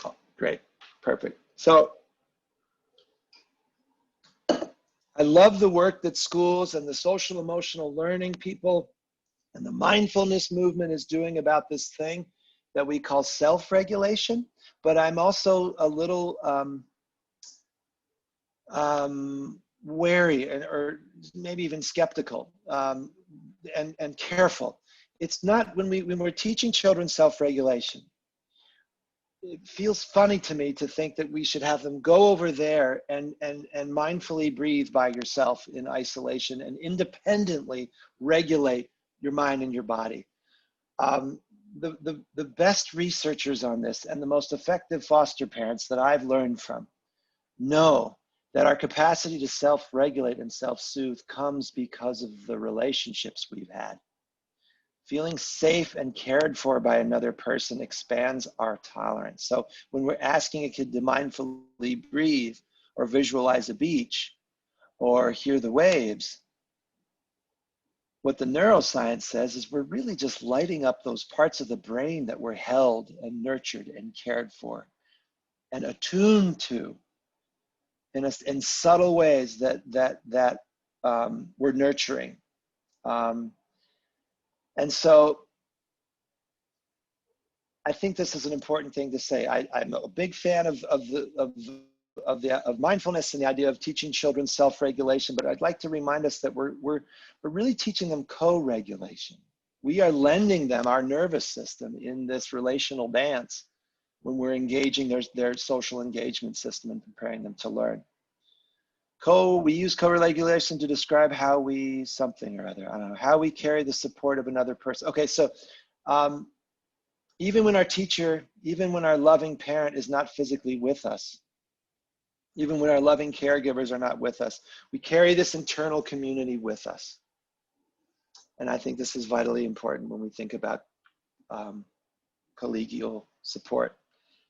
Oh, great, perfect. So I love the work that schools and the social emotional learning people and the mindfulness movement is doing about this thing that we call self-regulation. But I'm also a little wary or maybe even skeptical and careful. It's not when we're teaching children self-regulation. It feels funny to me to think that we should have them go over there and mindfully breathe by yourself in isolation and independently regulate your mind and your body. The best researchers on this and the most effective foster parents that I've learned from know that our capacity to self-regulate and self-soothe comes because of the relationships we've had. Feeling safe and cared for by another person expands our tolerance. So when we're asking a kid to mindfully breathe or visualize a beach or hear the waves, what the neuroscience says is we're really just lighting up those parts of the brain that were held and nurtured and cared for and attuned to in subtle ways that we're nurturing. And so I think this is an important thing to say. I'm a big fan of mindfulness and the idea of teaching children self-regulation, but I'd like to remind us that we're really teaching them co-regulation. We are lending them our nervous system in this relational dance when we're engaging their social engagement system and preparing them to learn. We use co-regulation to describe how we something or other. I don't know, how we carry the support of another person. Okay, so even when our teacher, even when our loving parent is not physically with us, even when our loving caregivers are not with us, we carry this internal community with us. And I think this is vitally important when we think about collegial support.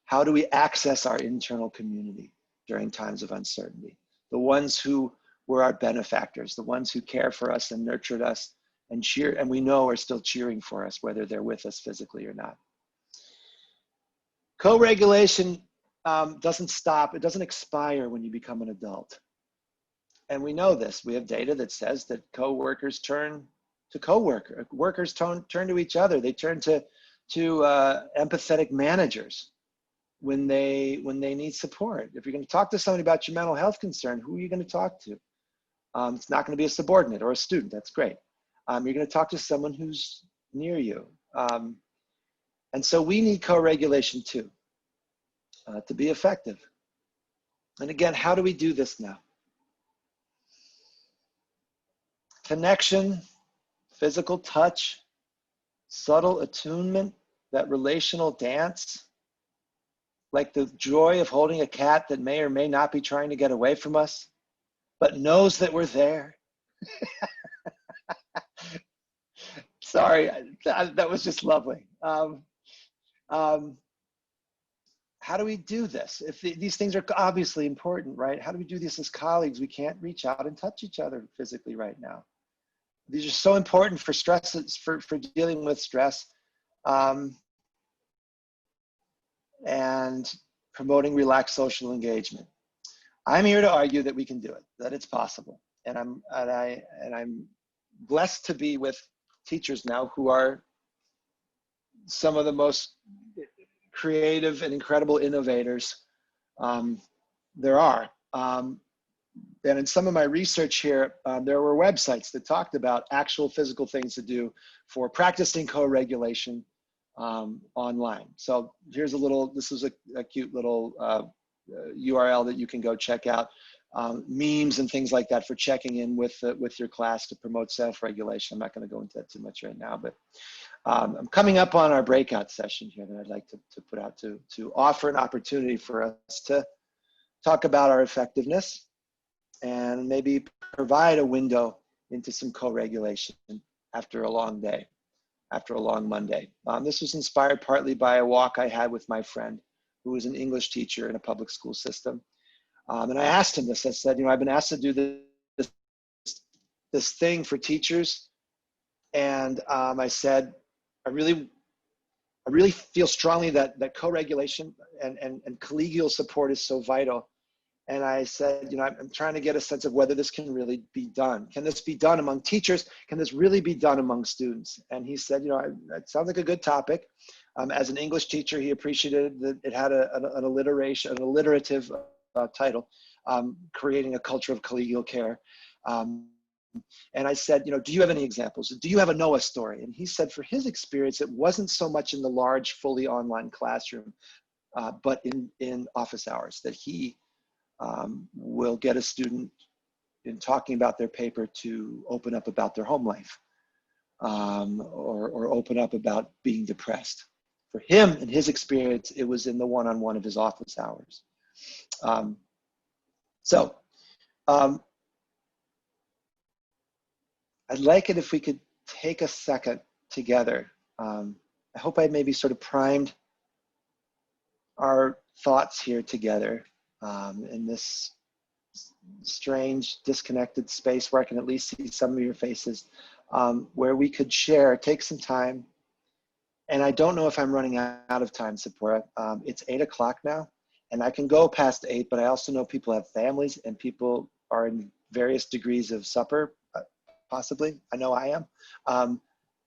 How do we access our internal community during times of uncertainty? The ones who were our benefactors, the ones who care for us and nurtured us and cheer, and we know are still cheering for us, whether they're with us physically or not. Co-regulation doesn't stop, it doesn't expire when you become an adult. And we know this. We have data that says that co-workers turn to co-workers. Workers turn to each other. They turn to empathetic managers when they need support. If you're going to talk to somebody about your mental health concern, who are you going to talk to? It's not going to be a subordinate or a student. That's great. You're going to talk to someone who's near you. And so we need co-regulation too to be effective. And again, how do we do this now? Connection, physical touch, subtle attunement, that relational dance, like the joy of holding a cat that may or may not be trying to get away from us, but knows that we're there. Sorry, that was just lovely. um, um, how do we do this? If these things are obviously important, right? How do we do this as colleagues? We can't reach out and touch each other physically right now. These are so important for stress, for dealing with stress, and promoting relaxed social engagement. I'm here to argue that we can do it, that it's possible. And I'm blessed to be with teachers now who are some of the most creative and incredible innovators there are. And in some of my research here, there were websites that talked about actual physical things to do for practicing co-regulation online. So here's a little, this is a cute little URL that you can go check out. Memes and things like that for checking in with your class to promote self-regulation. I'm not going to go into that too much right now, but I'm coming up on our breakout session here that I'd like to put out to offer an opportunity for us to talk about our effectiveness and maybe provide a window into some co-regulation after a long day, after a long Monday. This was inspired partly by a walk I had with my friend who was an English teacher in a public school system. And I asked him this, I said, you know, I've been asked to do this thing for teachers. And I said, I really feel strongly that co-regulation and collegial support is so vital. And I said, you know, I'm trying to get a sense of whether this can really be done. Can this be done among teachers? Can this really be done among students? And he said, you know, it sounds like a good topic. As an English teacher, he appreciated that it had an alliterative title, creating a culture of collegial care. And I said, you know, do you have any examples? Do you have a Noah story? And he said, for his experience, it wasn't so much in the large, fully online classroom, but in office hours, that he will get a student in talking about their paper to open up about their home life, or open up about being depressed. For him, in his experience, it was in the one-on-one of his office hours. I'd like it if we could take a second together. I hope I maybe sort of primed our thoughts here together in this strange, disconnected space where I can at least see some of your faces, where we could share, take some time. And I don't know if I'm running out of time, Sephora. It's 8 o'clock now, and I can go past 8, but I also know people have families and people are in various degrees of supper, possibly. I know I am.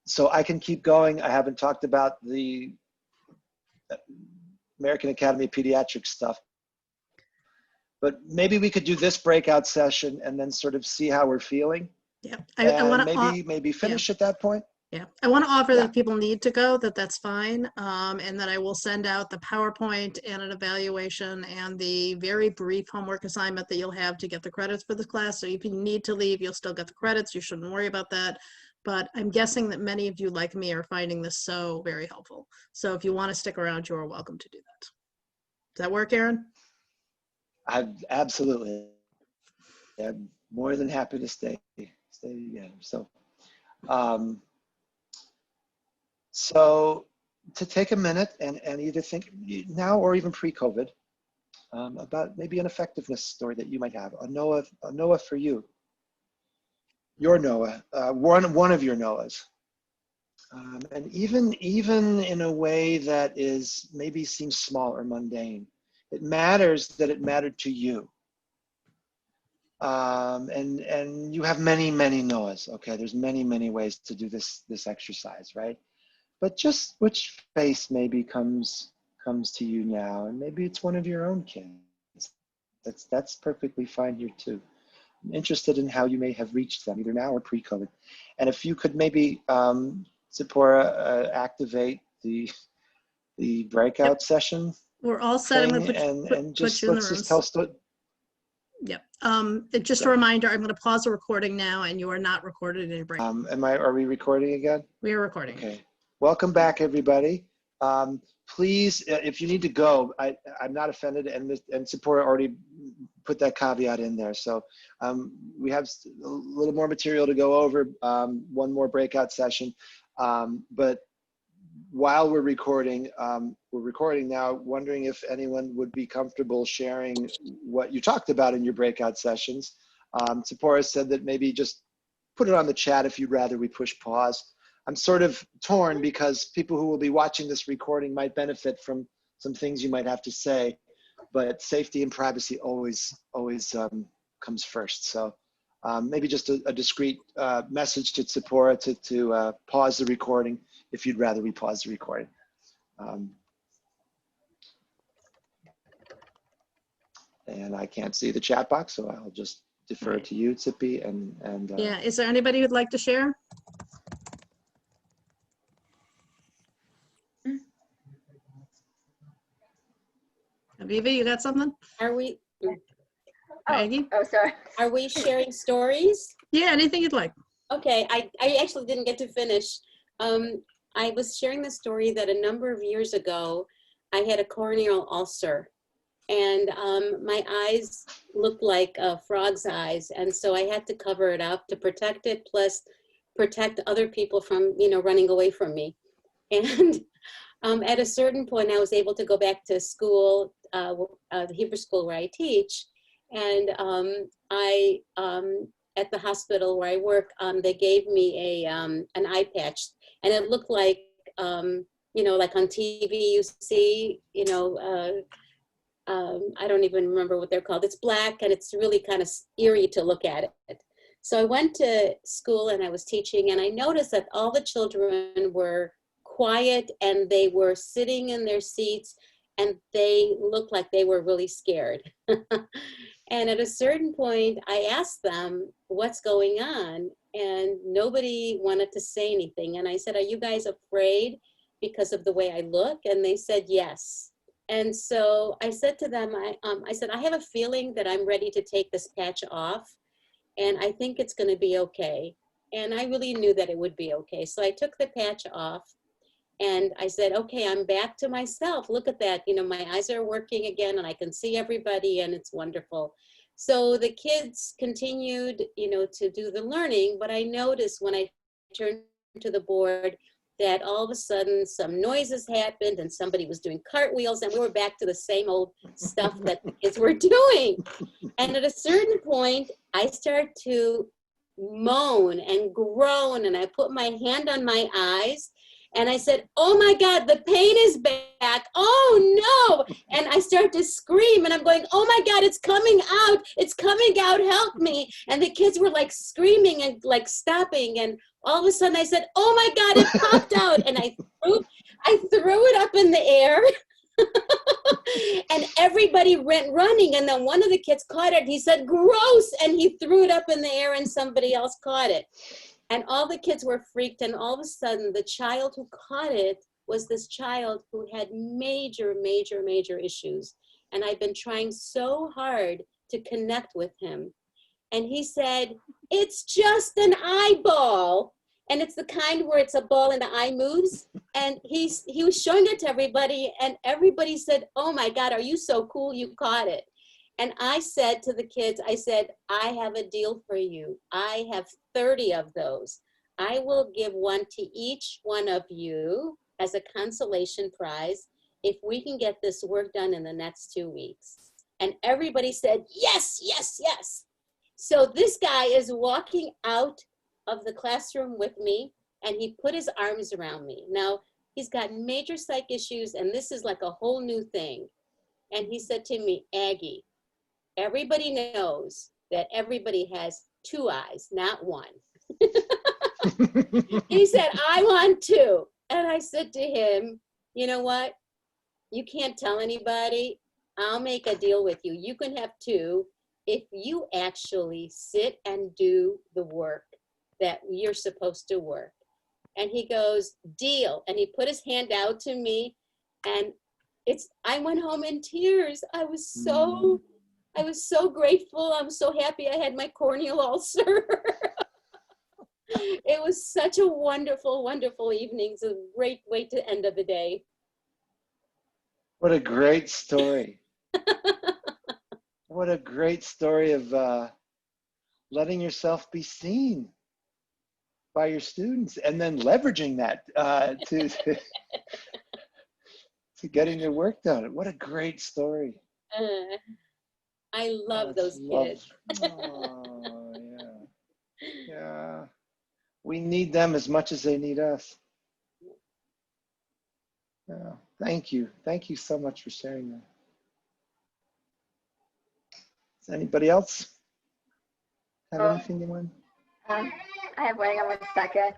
So I can keep going. I haven't talked about the American Academy of Pediatrics stuff, but maybe we could do this breakout session and then sort of see how we're feeling. Yeah, I want to maybe finish at that point. Yeah, I want to offer that if people need to go, that's fine. And that I will send out the PowerPoint and an evaluation and the very brief homework assignment that you'll have to get the credits for this class. So if you need to leave, you'll still get the credits. You shouldn't worry about that. But I'm guessing that many of you, like me, are finding this so very helpful. So if you want to stick around, you are welcome to do that. Does that work, Aaron? Absolutely. I'm more than happy to stay together. So to take a minute and either think now or even pre-COVID about maybe an effectiveness story that you might have, a Noah for you, your Noah, one of your Noahs, and even in a way that is maybe seems small or mundane. It matters that it mattered to you. And you have many Noahs. Okay, there's many ways to do this exercise, right? But just which face maybe comes to you now, and maybe it's one of your own kids. That's perfectly fine here too. I'm interested in how you may have reached them, either now or pre-COVID. And if you could maybe, Zipporah, activate the breakout session. We're all set. I'm going and just put you in the let's room. just tell story. Yep. Just a reminder, I'm going to pause the recording now, and you are not recorded in a break. Are we recording again? We are recording. Okay. Welcome back, everybody. Please, if you need to go, I'm not offended, and Sephora already put that caveat in there. So we have a little more material to go over, one more breakout session, but while we're recording now, wondering if anyone would be comfortable sharing what you talked about in your breakout sessions. Tzipora said that maybe just put it on the chat if you'd rather we push pause. I'm sort of torn because people who will be watching this recording might benefit from some things you might have to say, but safety and privacy always comes first. So maybe just a discreet message to Tzipora to pause the recording if you'd rather we pause the recording. And I can't see the chat box, so I'll just defer to you, Tzipi. And Yeah, is there anybody who'd like to share? Aviva, you got something? Are we Maggie? Oh, sorry. are we sharing stories? Yeah, anything you'd like. Okay, I actually didn't get to finish. I was sharing the story that a number of years ago, I had a corneal ulcer, and my eyes looked like a frog's eyes, and so I had to cover it up to protect it, plus protect other people from, you know, running away from me. And at a certain point, I was able to go back to school, the Hebrew school where I teach, and at the hospital where I work, they gave me an eye patch, and it looked like, you know, like on TV you see, you know, I don't even remember what they're called. It's black and it's really kind of eerie to look at it. So I went to school and I was teaching, and I noticed that all the children were quiet and they were sitting in their seats and they looked like they were really scared. And at a certain point, I asked them what's going on, and nobody wanted to say anything. And I said, are you guys afraid because of the way I look? And they said, yes. And so I said to them, I said, I have a feeling that I'm ready to take this patch off, and I think it's going to be okay. And I really knew that it would be okay. So I took the patch off, and I said, okay, I'm back to myself. Look at that. You know, my eyes are working again and I can see everybody, and it's wonderful. So the kids continued, you know, to do the learning, but I noticed when I turned to the board that all of a sudden some noises happened and somebody was doing cartwheels, and we were back to the same old stuff that the kids were doing. And at a certain point, I started to moan and groan, and I put my hand on my eyes. And I said, oh my God, the pain is back. Oh no. And I start to scream, and I'm going, oh my God, it's coming out. It's coming out. Help me. And the kids were like screaming and like stopping. And all of a sudden I said, oh my God, it popped out. And I threw it up in the air. And everybody went running. And then one of the kids caught it. He said, gross. And he threw it up in the air, and somebody else caught it. And all the kids were freaked, and all of a sudden, the child who caught it was this child who had major, major, major issues. And I've been trying so hard to connect with him. And he said, it's just an eyeball. And it's the kind where it's a ball and the eye moves. And he was showing it to everybody, and everybody said, oh my God, are you so cool, you caught it. And I said to the kids, I said, I have a deal for you. I have 30 of those. I will give one to each one of you as a consolation prize if we can get this work done in the next 2 weeks. And everybody said, yes, yes, yes. So this guy is walking out of the classroom with me, and he put his arms around me. Now, he's got major psych issues, and this is like a whole new thing. And he said to me, Aggie, everybody knows that everybody has 2 eyes, not 1. He said, I want 2. And I said to him, you know what? You can't tell anybody. I'll make a deal with you. You can have 2 if you actually sit and do the work that you're supposed to work. And he goes, deal. And he put his hand out to me, and I went home in tears. I was so grateful. I'm so happy I had my corneal ulcer. It was such a wonderful, wonderful evening. It's a great way to end of the day. What a great story. What a great story of letting yourself be seen by your students, and then leveraging that to to getting your work done. What a great story. I love That's those kids. Oh, yeah. Yeah. We need them as much as they need us. Yeah. Thank you. Thank you so much for sharing that. Does anybody else have anything they want? I have waiting on 1 second.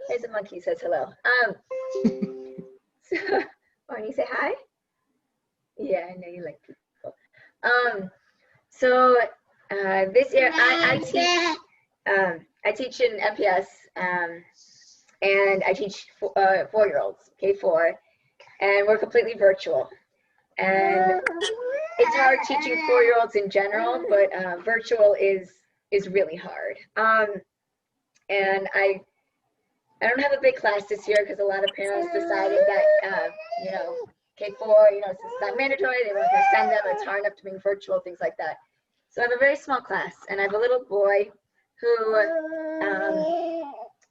There's a monkey who says hello. So, when you say hi? Yeah, I know you like people. So this year I teach in MPS, and I teach 4-year-olds, K4, and we're completely virtual. And it's hard teaching 4-year-olds in general, but virtual is really hard. And I don't have a big class this year because a lot of parents decided that you know, K4, you know, since it's not mandatory, they weren't going to send them. It's hard enough to be virtual, things like that. So I have a very small class, and I have a little boy who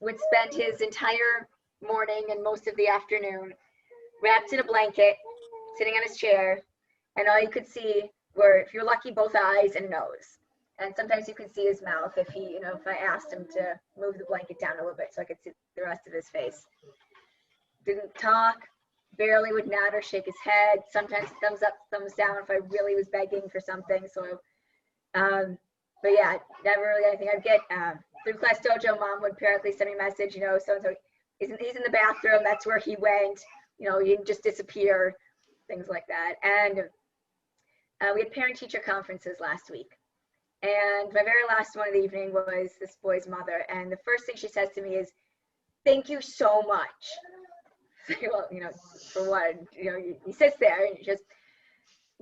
would spend his entire morning and most of the afternoon wrapped in a blanket, sitting on his chair, and all you could see were, if you're lucky, both eyes and nose. And sometimes you could see his mouth if he, you know, if I asked him to move the blanket down a little bit so I could see the rest of his face. Didn't talk, barely would nod or shake his head. Sometimes thumbs up, thumbs down if I really was begging for something. So, but yeah, never really anything. I'd get through Class Dojo, Mom would periodically send me a message, you know, so-and-so, he's in the bathroom, that's where he went, you know, he didn't just disappear, things like that. And we had parent-teacher conferences last week. And my very last one of the evening was this boy's mother. And the first thing she says to me is, "Thank you so much." Well, you know, for what? You know, he sits there and he just,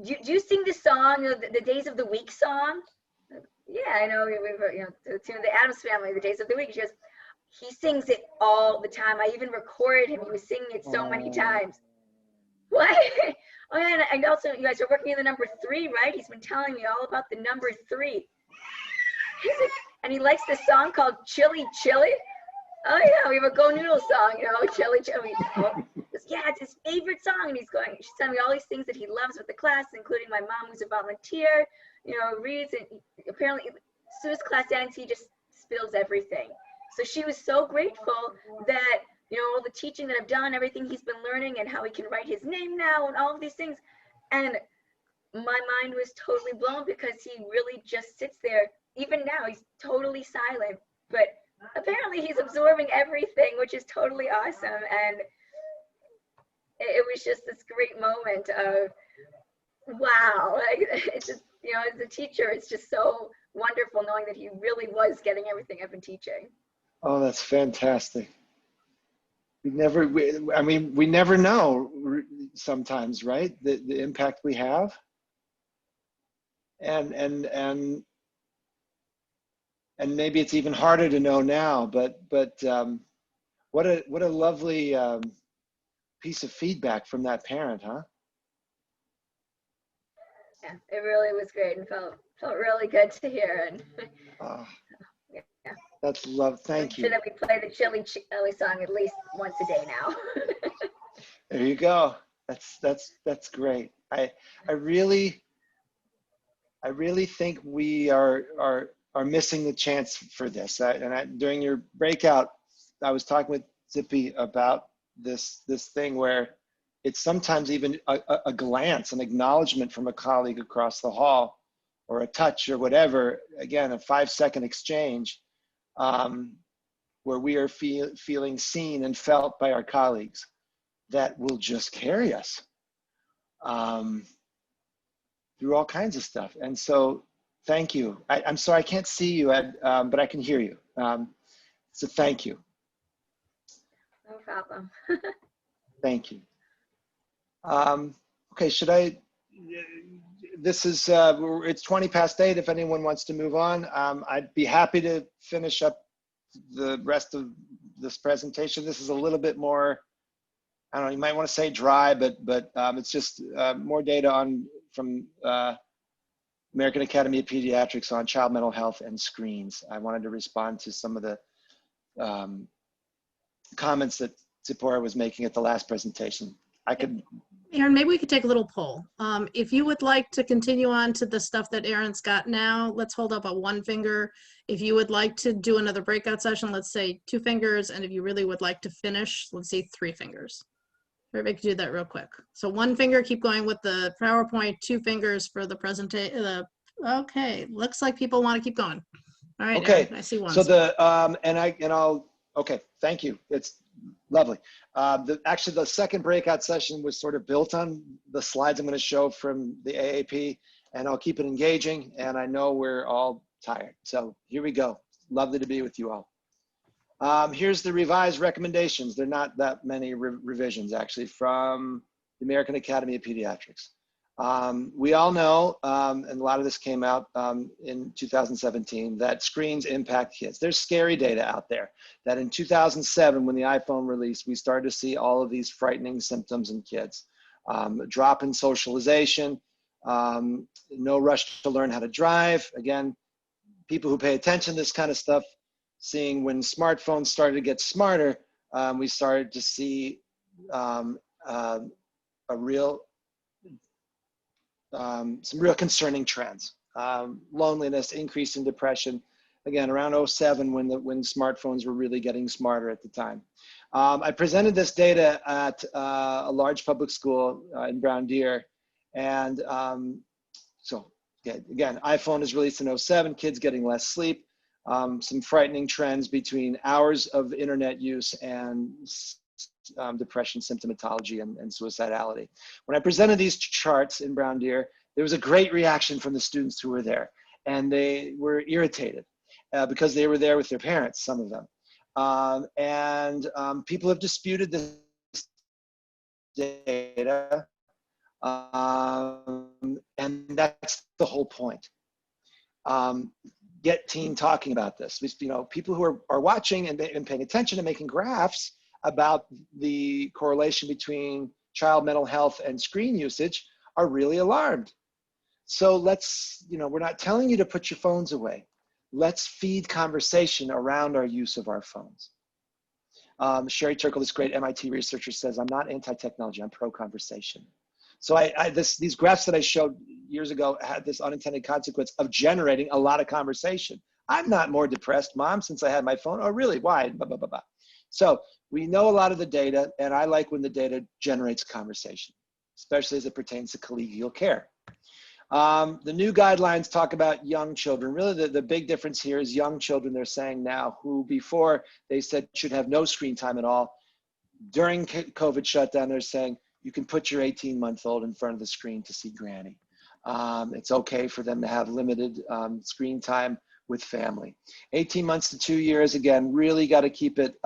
do you sing this song, you know, the Days of the Week song? Yeah, I know, you know, to the tune of the Addams Family, the Days of the Week. She goes, he sings it all the time. I even recorded him. He was singing it so many times. What? Oh, yeah, and also, you guys are working in the number 3, right? He's been telling me all about the number 3. And he likes this song called Chili Chili. Oh, yeah, we have a Go Noodle song, you know, Chili Chili. Yeah, it's his favorite song. And she's telling me all these things that he loves with the class, including my mom, who's a volunteer, you know, reads. And apparently, as soon as class ends, he just spills everything. So she was so grateful that, you know, all the teaching that I've done, everything he's been learning, and how he can write his name now and all of these things. And my mind was totally blown because he really just sits there. Even now, he's totally silent, but apparently he's absorbing everything, which is totally awesome. And it was just this great moment of, wow, like, it's just, you know, as a teacher, it's just so wonderful knowing that he really was getting everything I've been teaching. Oh, that's fantastic. We never know sometimes, right? The impact we have. And maybe it's even harder to know now, but what a lovely piece of feedback from that parent, huh? Yeah, it really was great and felt really good to hear. And yeah, that's love. Thank you. I'm sure that we play the Chili Chili song at least once a day now. There you go. That's great. I really think we are missing the chance for this. During your breakout, I was talking with Zippy about this thing where it's sometimes even a glance, an acknowledgement from a colleague across the hall, or a touch or whatever, again, a 5-second exchange, where we are feeling seen and felt by our colleagues, that will just carry us through all kinds of stuff. And so thank you. I'm sorry I can't see you, Ed, but I can hear you. So thank you. No problem. Thank you. Okay, this is, it's 20:08 if anyone wants to move on. I'd be happy to finish up the rest of this presentation. This is a little bit more, I don't know, you might want to say dry, but it's just more data from American Academy of Pediatrics on child mental health and screens. I wanted to respond to some of the comments that Zipporah was making at the last presentation. I could. Aaron, maybe we could take a little poll. If you would like to continue on to the stuff that Aaron's got now, let's hold up a 1 finger. If you would like to do another breakout session, let's say 2 fingers. And if you really would like to finish, let's say 3 fingers. Everybody can do that real quick. So 1 finger, keep going with the PowerPoint, 2 fingers for the presentation. Okay, looks like people want to keep going. All right, Okay, Aaron, I see one. So okay, thank you. It's lovely. Actually, the second breakout session was sort of built on the slides I'm going to show from the AAP, and I'll keep it engaging. And I know we're all tired, so here we go. Lovely to be with you all. Here's the revised recommendations. They're not that many revisions, actually, from the American Academy of Pediatrics. We all know, and a lot of this came out in 2017, that screens impact kids. There's scary data out there that in 2007, when the iPhone released, we started to see all of these frightening symptoms in kids. Drop in socialization, no rush to learn how to drive. Again, people who pay attention to this kind of stuff, seeing when smartphones started to get smarter, we started to see some real concerning trends. Loneliness, increase in depression. Again, around 07 when smartphones were really getting smarter at the time. I presented this data at a large public school in Brown Deer. And again, iPhone is released in 07, kids getting less sleep. Some frightening trends between hours of internet use and depression symptomatology and suicidality. When I presented these charts in Brown Deer, there was a great reaction from the students who were there, and they were irritated because they were there with their parents, some of them. People have disputed this data, and that's the whole point. Get teen talking about this. People who are watching and paying attention and making graphs about the correlation between child mental health and screen usage are really alarmed. So we're not telling you to put your phones away. Let's feed conversation around our use of our phones. Sherry Turkle, this great MIT researcher, says, I'm not anti-technology, I'm pro-conversation. So these graphs that I showed years ago had this unintended consequence of generating a lot of conversation. I'm not more depressed, Mom, since I had my phone. Oh, really? Why? Blah, blah, blah, blah. So we know a lot of the data, and I like when the data generates conversation, especially as it pertains to collegial care. The new guidelines talk about young children. Really, the big difference here is young children, they're saying now, who before they said should have no screen time at all. During COVID shutdown, they're saying you can put your 18-month-old in front of the screen to see Granny. It's okay for them to have limited screen time with family. 18 months to 2 years, again, really got to keep it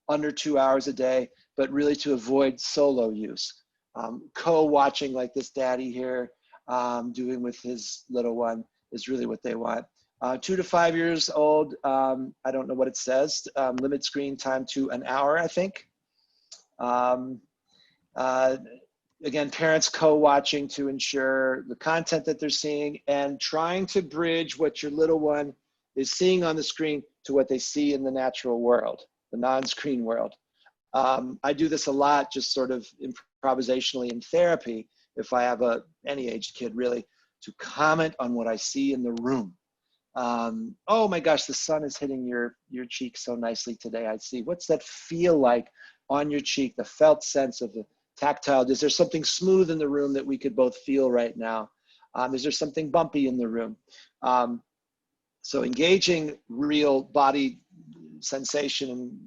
under 2 hours a day, but really to avoid solo use. Co-watching like this daddy here doing with his little one is really what they want. 2 to 5 years old, I don't know what it says, limit screen time to an hour, I think. Again, parents co-watching to ensure the content that they're seeing and trying to bridge what your little one is seeing on the screen to what they see in the natural world, the non-screen world. I do this a lot, just sort of improvisationally in therapy, if I have any aged kid really, to comment on what I see in the room. Oh my gosh, the sun is hitting your cheek so nicely today, I see. What's that feel like on your cheek, the felt sense of the tactile? Is there something smooth in the room that we could both feel right now? Is there something bumpy in the room? So engaging real body sensation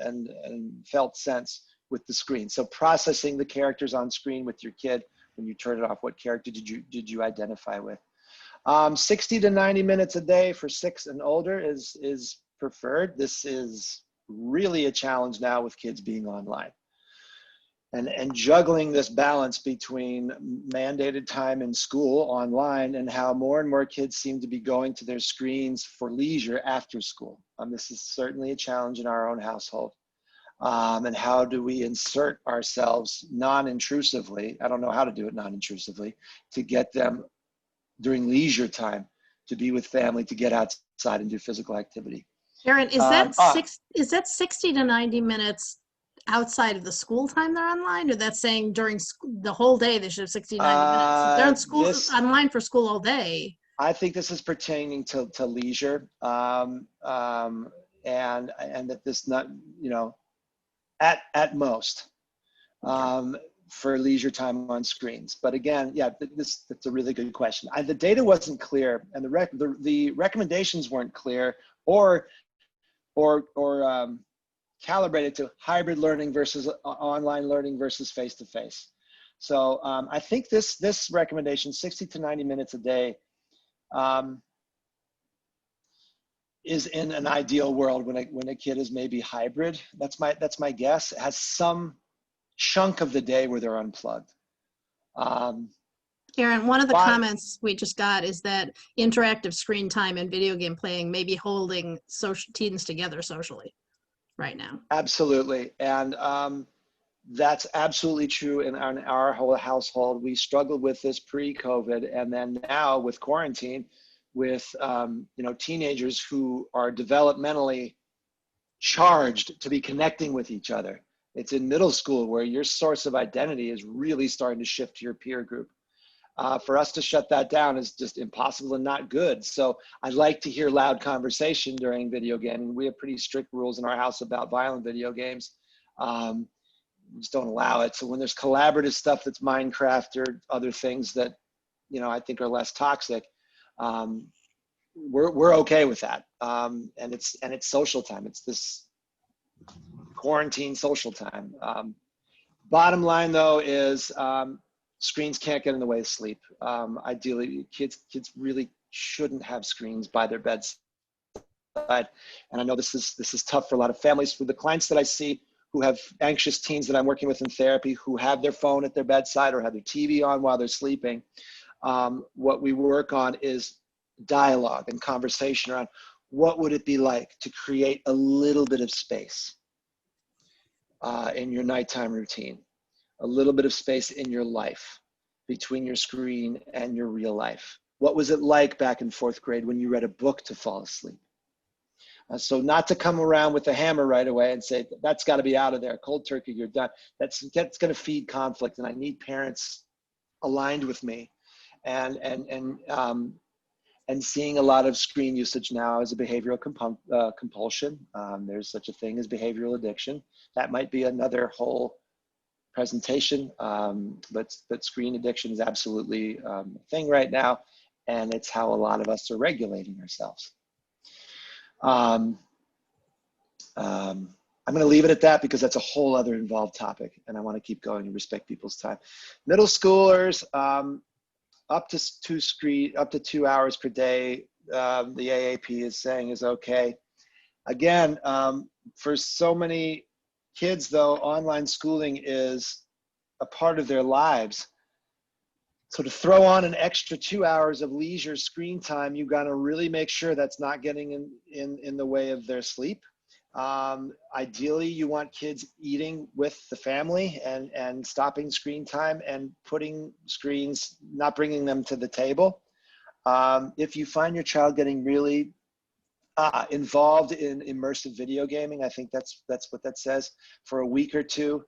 and felt sense with the screen. So processing the characters on screen with your kid. When you turn it off, what character did you identify with? 60 to 90 minutes a day for 6 and older is preferred. This is really a challenge now with kids being online. And juggling this balance between mandated time in school online and how more and more kids seem to be going to their screens for leisure after school. This is certainly a challenge in our own household. And how do we insert ourselves non-intrusively, I don't know how to do it non-intrusively, to get them during leisure time to be with family, to get outside and do physical activity. Aaron, is is that 60 to 90 minutes outside of the school time they're online, or that's saying during the whole day they should have 60 to 90 minutes? If they're in school, online for school all day. I think this is pertaining to leisure, and that this not, you know, at most, for leisure time on screens. But again, yeah, that's a really good question. The data wasn't clear, and the recommendations weren't clear, or calibrated to hybrid learning versus online learning versus face-to-face. So I think this recommendation, 60 to 90 minutes a day, is in an ideal world when a kid is maybe hybrid. That's my guess. It has some chunk of the day where they're unplugged. Aaron, one of the comments we just got is that interactive screen time and video game playing may be holding teens together socially right now. Absolutely, and that's absolutely true in our whole household. We struggled with this pre-COVID, and then now with quarantine, with you know, teenagers who are developmentally charged to be connecting with each other. It's in middle school where your source of identity is really starting to shift to your peer group. For us to shut that down is just impossible and not good. So I'd like to hear loud conversation during video gaming. We have pretty strict rules in our house about violent video games. We just don't allow it. So when there's collaborative stuff that's Minecraft or other things that, you know, I think are less toxic, we're okay with that. And it's social time. It's this quarantine social time. Bottom line though is screens can't get in the way of sleep. Ideally, kids really shouldn't have screens by their bedside. And I know this is tough for a lot of families. For the clients that I see who have anxious teens that I'm working with in therapy, who have their phone at their bedside or have their TV on while they're sleeping, what we work on is dialogue and conversation around what would it be like to create a little bit of space in your nighttime routine, a little bit of space in your life between your screen and your real life. What was it like back in 4th grade when you read a book to fall asleep? So not to come around with a hammer right away and say, that's got to be out of there, cold turkey, you're done. That's going to feed conflict, and I need parents aligned with me. And seeing a lot of screen usage now as a behavioral compulsion. There's such a thing as behavioral addiction. That might be another whole presentation, but screen addiction is absolutely a thing right now, and it's how a lot of us are regulating ourselves. I'm going to leave it at that because that's a whole other involved topic, and I want to keep going and respect people's time. Middle schoolers, up to 2 hours per day, the AAP is saying is okay. Again, for so many kids though, online schooling is a part of their lives. So to throw on an extra 2 hours of leisure screen time, you've got to really make sure that's not getting in the way of their sleep. Ideally, you want kids eating with the family and stopping screen time and putting screens, not bringing them to the table. If you find your child getting really involved in immersive video gaming, I think that's what that says, for a week or two.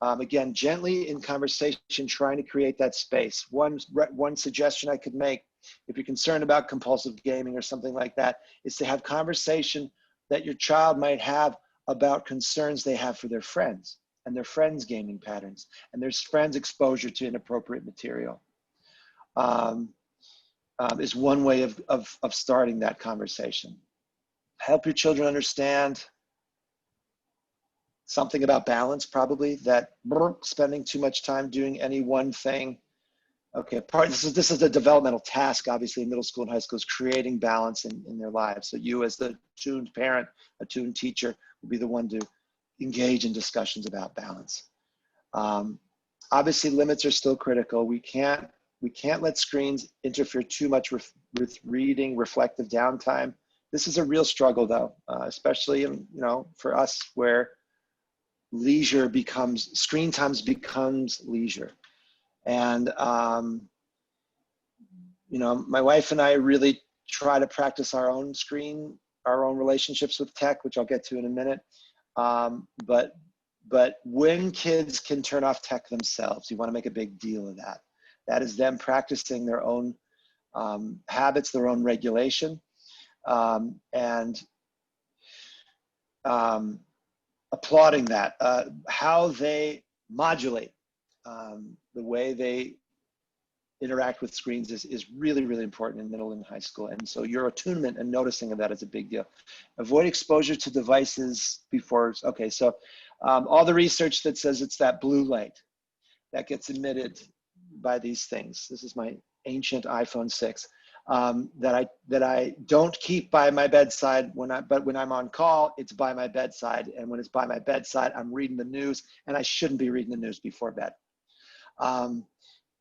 Again, gently in conversation, trying to create that space. One suggestion I could make, if you're concerned about compulsive gaming or something like that, is to have conversation that your child might have about concerns they have for their friends and their friends' gaming patterns and their friends' exposure to inappropriate material. Is one way of starting that conversation. Help your children understand something about balance, probably, that spending too much time doing any one thing. Okay, this is a developmental task, obviously, in middle school and high school, is creating balance in their lives. So you, as the tuned parent, a tuned teacher, will be the one to engage in discussions about balance. Obviously, limits are still critical. We can't let screens interfere too much with reading, reflective downtime. This is a real struggle, though, especially for us, where screen times becomes leisure. And you know, my wife and I really try to practice our own relationships with tech, which I'll get to in a minute. But when kids can turn off tech themselves, you want to make a big deal of that. That is them practicing their own habits, their own regulation, and applauding that. How they modulate the way they interact with screens is really, really important in middle and high school. And so your attunement and noticing of that is a big deal. Avoid exposure to devices before, okay, so all the research that says it's that blue light that gets emitted by these things. This is my ancient iPhone 6 that I don't keep by my bedside but when I'm on call, it's by my bedside. And when it's by my bedside, I'm reading the news, and I shouldn't be reading the news before bed.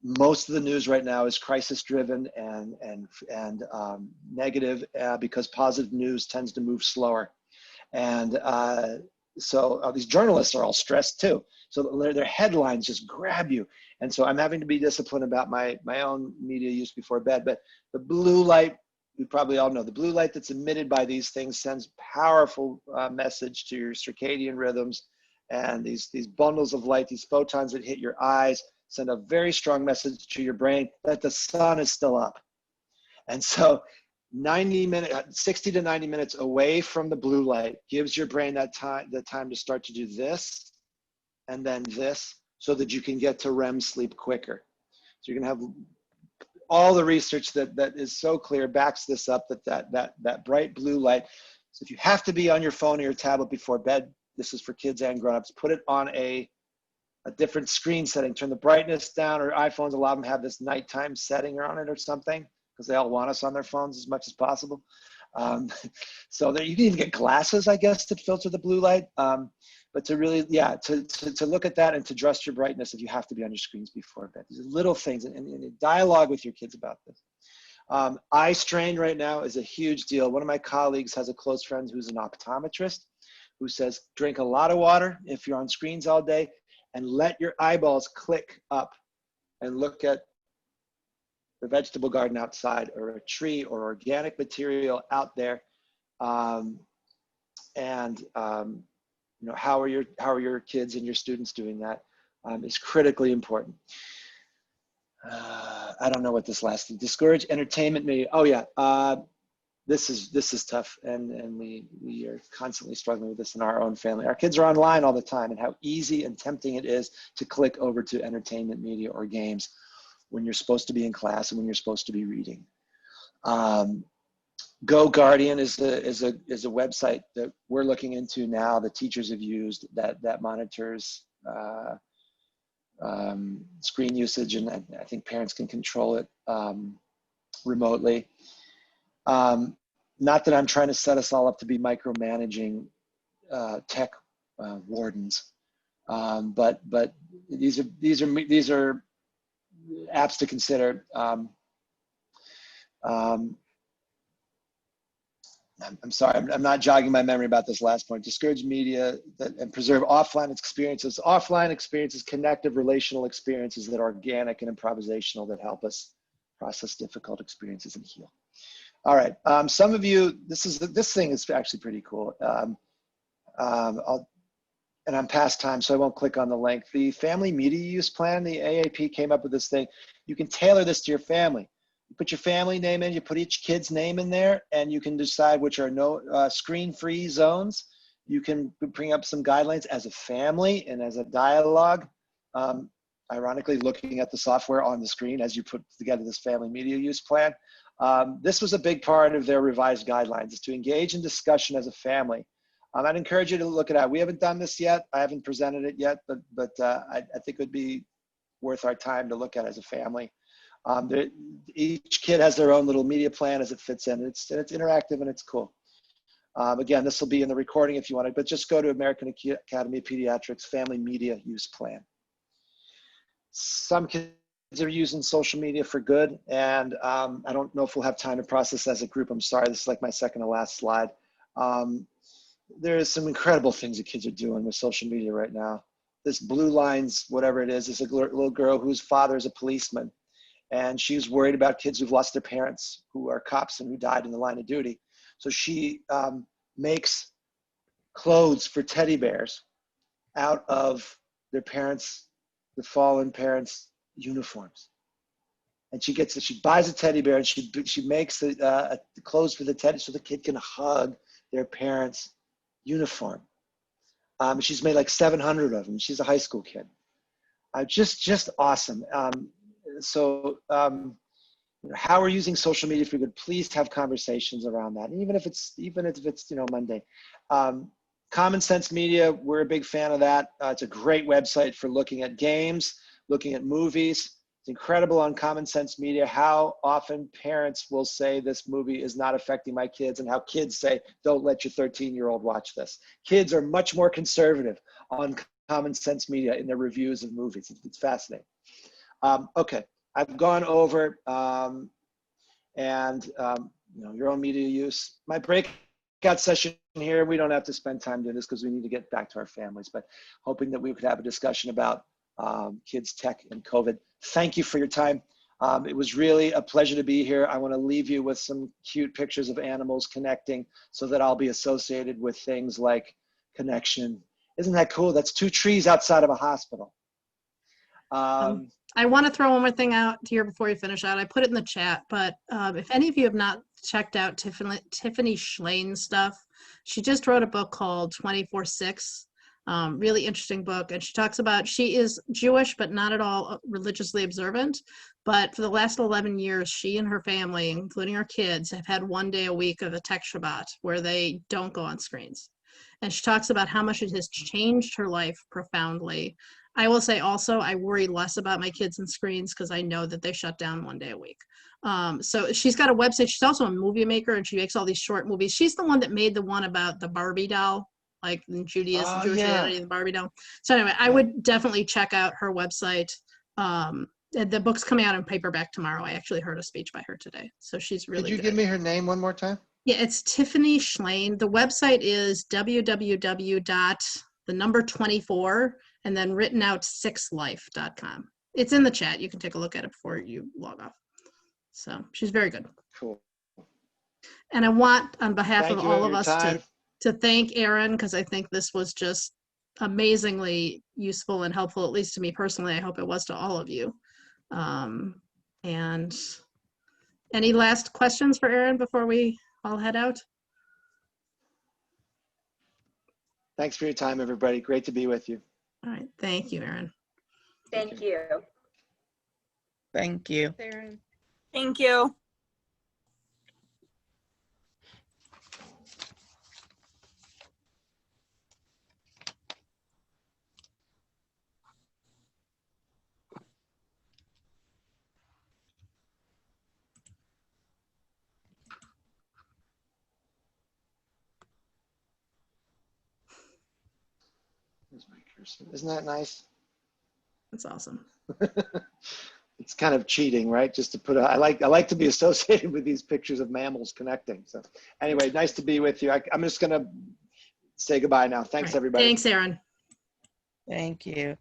Most of the news right now is crisis driven and negative because positive news tends to move slower. And so these journalists are all stressed too. So their headlines just grab you. And so I'm having to be disciplined about my own media use before bed. But the blue light, we probably all know, the blue light that's emitted by these things sends powerful message to your circadian rhythms. And these bundles of light, these photons that hit your eyes, send a very strong message to your brain that the sun is still up. And so 60 to 90 minutes away from the blue light gives your brain the time to start to do this and then this, so that you can get to REM sleep quicker. So you're gonna have all the research that is so clear backs this up, that bright blue light. So if you have to be on your phone or your tablet before bed, this is for kids and grown-ups, put it on a different screen setting, turn the brightness down, or iPhones, a lot of them have this nighttime setting on it or something, because they all want us on their phones as much as possible. So that you can even get glasses, I guess, to filter the blue light. But to really, yeah, to look at that and to adjust your brightness if you have to be on your screens before bed. These are little things, and dialogue with your kids about this. Eye strain right now is a huge deal. One of my colleagues has a close friend who's an optometrist who says, drink a lot of water if you're on screens all day, and let your eyeballs click up and look at the vegetable garden outside, or a tree, or organic material out there. You know, how are your kids and your students doing that is critically important. I don't know what this last thing. Discourage entertainment media. Oh yeah, this is tough, and we are constantly struggling with this in our own family. Our kids are online all the time, and how easy and tempting it is to click over to entertainment media or games when you're supposed to be in class and when you're supposed to be reading. Go Guardian is a website that we're looking into now. The teachers have used that monitors screen usage, and I think parents can control it remotely. Not that I'm trying to set us all up to be micromanaging tech wardens, but these are apps to consider. I'm sorry, I'm not jogging my memory about this last point. Discourage media and preserve offline experiences. Offline experiences, connective, relational experiences that are organic and improvisational, that help us process difficult experiences and heal. All right, some of you, this thing is actually pretty cool. And I'm past time, so I won't click on the link. The family media use plan, the AAP came up with this thing. You can tailor this to your family. You put your family name in, you put each kid's name in there, and you can decide which are no screen-free zones. You can bring up some guidelines as a family and as a dialogue. Ironically, looking at the software on the screen as you put together this family media use plan. This was a big part of their revised guidelines, is to engage in discussion as a family. I'd encourage you to look it out. We haven't done this yet. I haven't presented it yet, but I think it would be worth our time to look at as a family. Each kid has their own little media plan as it fits in. It's interactive and it's cool. Again, this will be in the recording if you want it, but just go to American Academy of Pediatrics Family Media Use Plan. Some kids are using social media for good, and I don't know if we'll have time to process as a group. I'm sorry, this is like my second to last slide. There's some incredible things that kids are doing with social media right now. This Blue Lines, whatever it is a little girl whose father is a policeman. And she's worried about kids who've lost their parents, who are cops and who died in the line of duty. So she makes clothes for teddy bears out of their parents, the fallen parents' uniforms. And she buys a teddy bear and she makes the clothes for the teddy so the kid can hug their parents' uniform. She's made like 700 of them. She's a high school kid. Just awesome. How we're using social media for good, please have conversations around that. And even if it's Monday. Common Sense Media, we're a big fan of that. It's a great website for looking at games, looking at movies. It's incredible on Common Sense Media how often parents will say this movie is not affecting my kids, and how kids say, don't let your 13-year-old watch this. Kids are much more conservative on Common Sense Media in their reviews of movies. It's fascinating. Okay, I've gone over your own media use. My breakout session here, we don't have to spend time doing this because we need to get back to our families, but hoping that we could have a discussion about kids, tech, and COVID. Thank you for your time. It was really a pleasure to be here. I want to leave you with some cute pictures of animals connecting so that I'll be associated with things like connection. Isn't that cool? That's 2 trees outside of a hospital. I want to throw one more thing out here before you finish out. I put it in the chat, but if any of you have not checked out Tiffany Schlane's stuff, she just wrote a book called 24/6. Really interesting book. And she talks about, she is Jewish, but not at all religiously observant. But for the last 11 years, she and her family, including her kids, have had 1 day a week of a tech Shabbat where they don't go on screens. And she talks about how much it has changed her life profoundly. I will say also, I worry less about my kids and screens because I know that they shut down 1 day a week. So she's got a website. She's also a movie maker, and she makes all these short movies. She's the one that made the one about the Barbie doll, like in Judaism, Jewish identity, the Barbie doll. So anyway, I would definitely check out her website. The book's coming out in paperback tomorrow. I actually heard a speech by her today. So she's really Could you good. give me her name one more time? Yeah, it's Tiffany Schlane. The website is www.24 and then written out 6life.com. It's in the chat. You can take a look at it before you log off. So she's very good. Cool. And I want, on behalf of all of us, time. to thank Aaron, because I think this was just amazingly useful and helpful, at least to me personally. I hope it was to all of you. And any last questions for Aaron before we all head out? Thanks for your time, everybody. Great to be with you. All right. Thank you, Aaron. Thank you. Thank you. Aaron. Thank you. Isn't that nice? That's awesome. It's kind of cheating, right? Just to put I like to be associated with these pictures of mammals connecting. So anyway, nice to be with you. I'm just gonna say goodbye now. Thanks, All right. everybody. Thanks, Aaron. Thank you.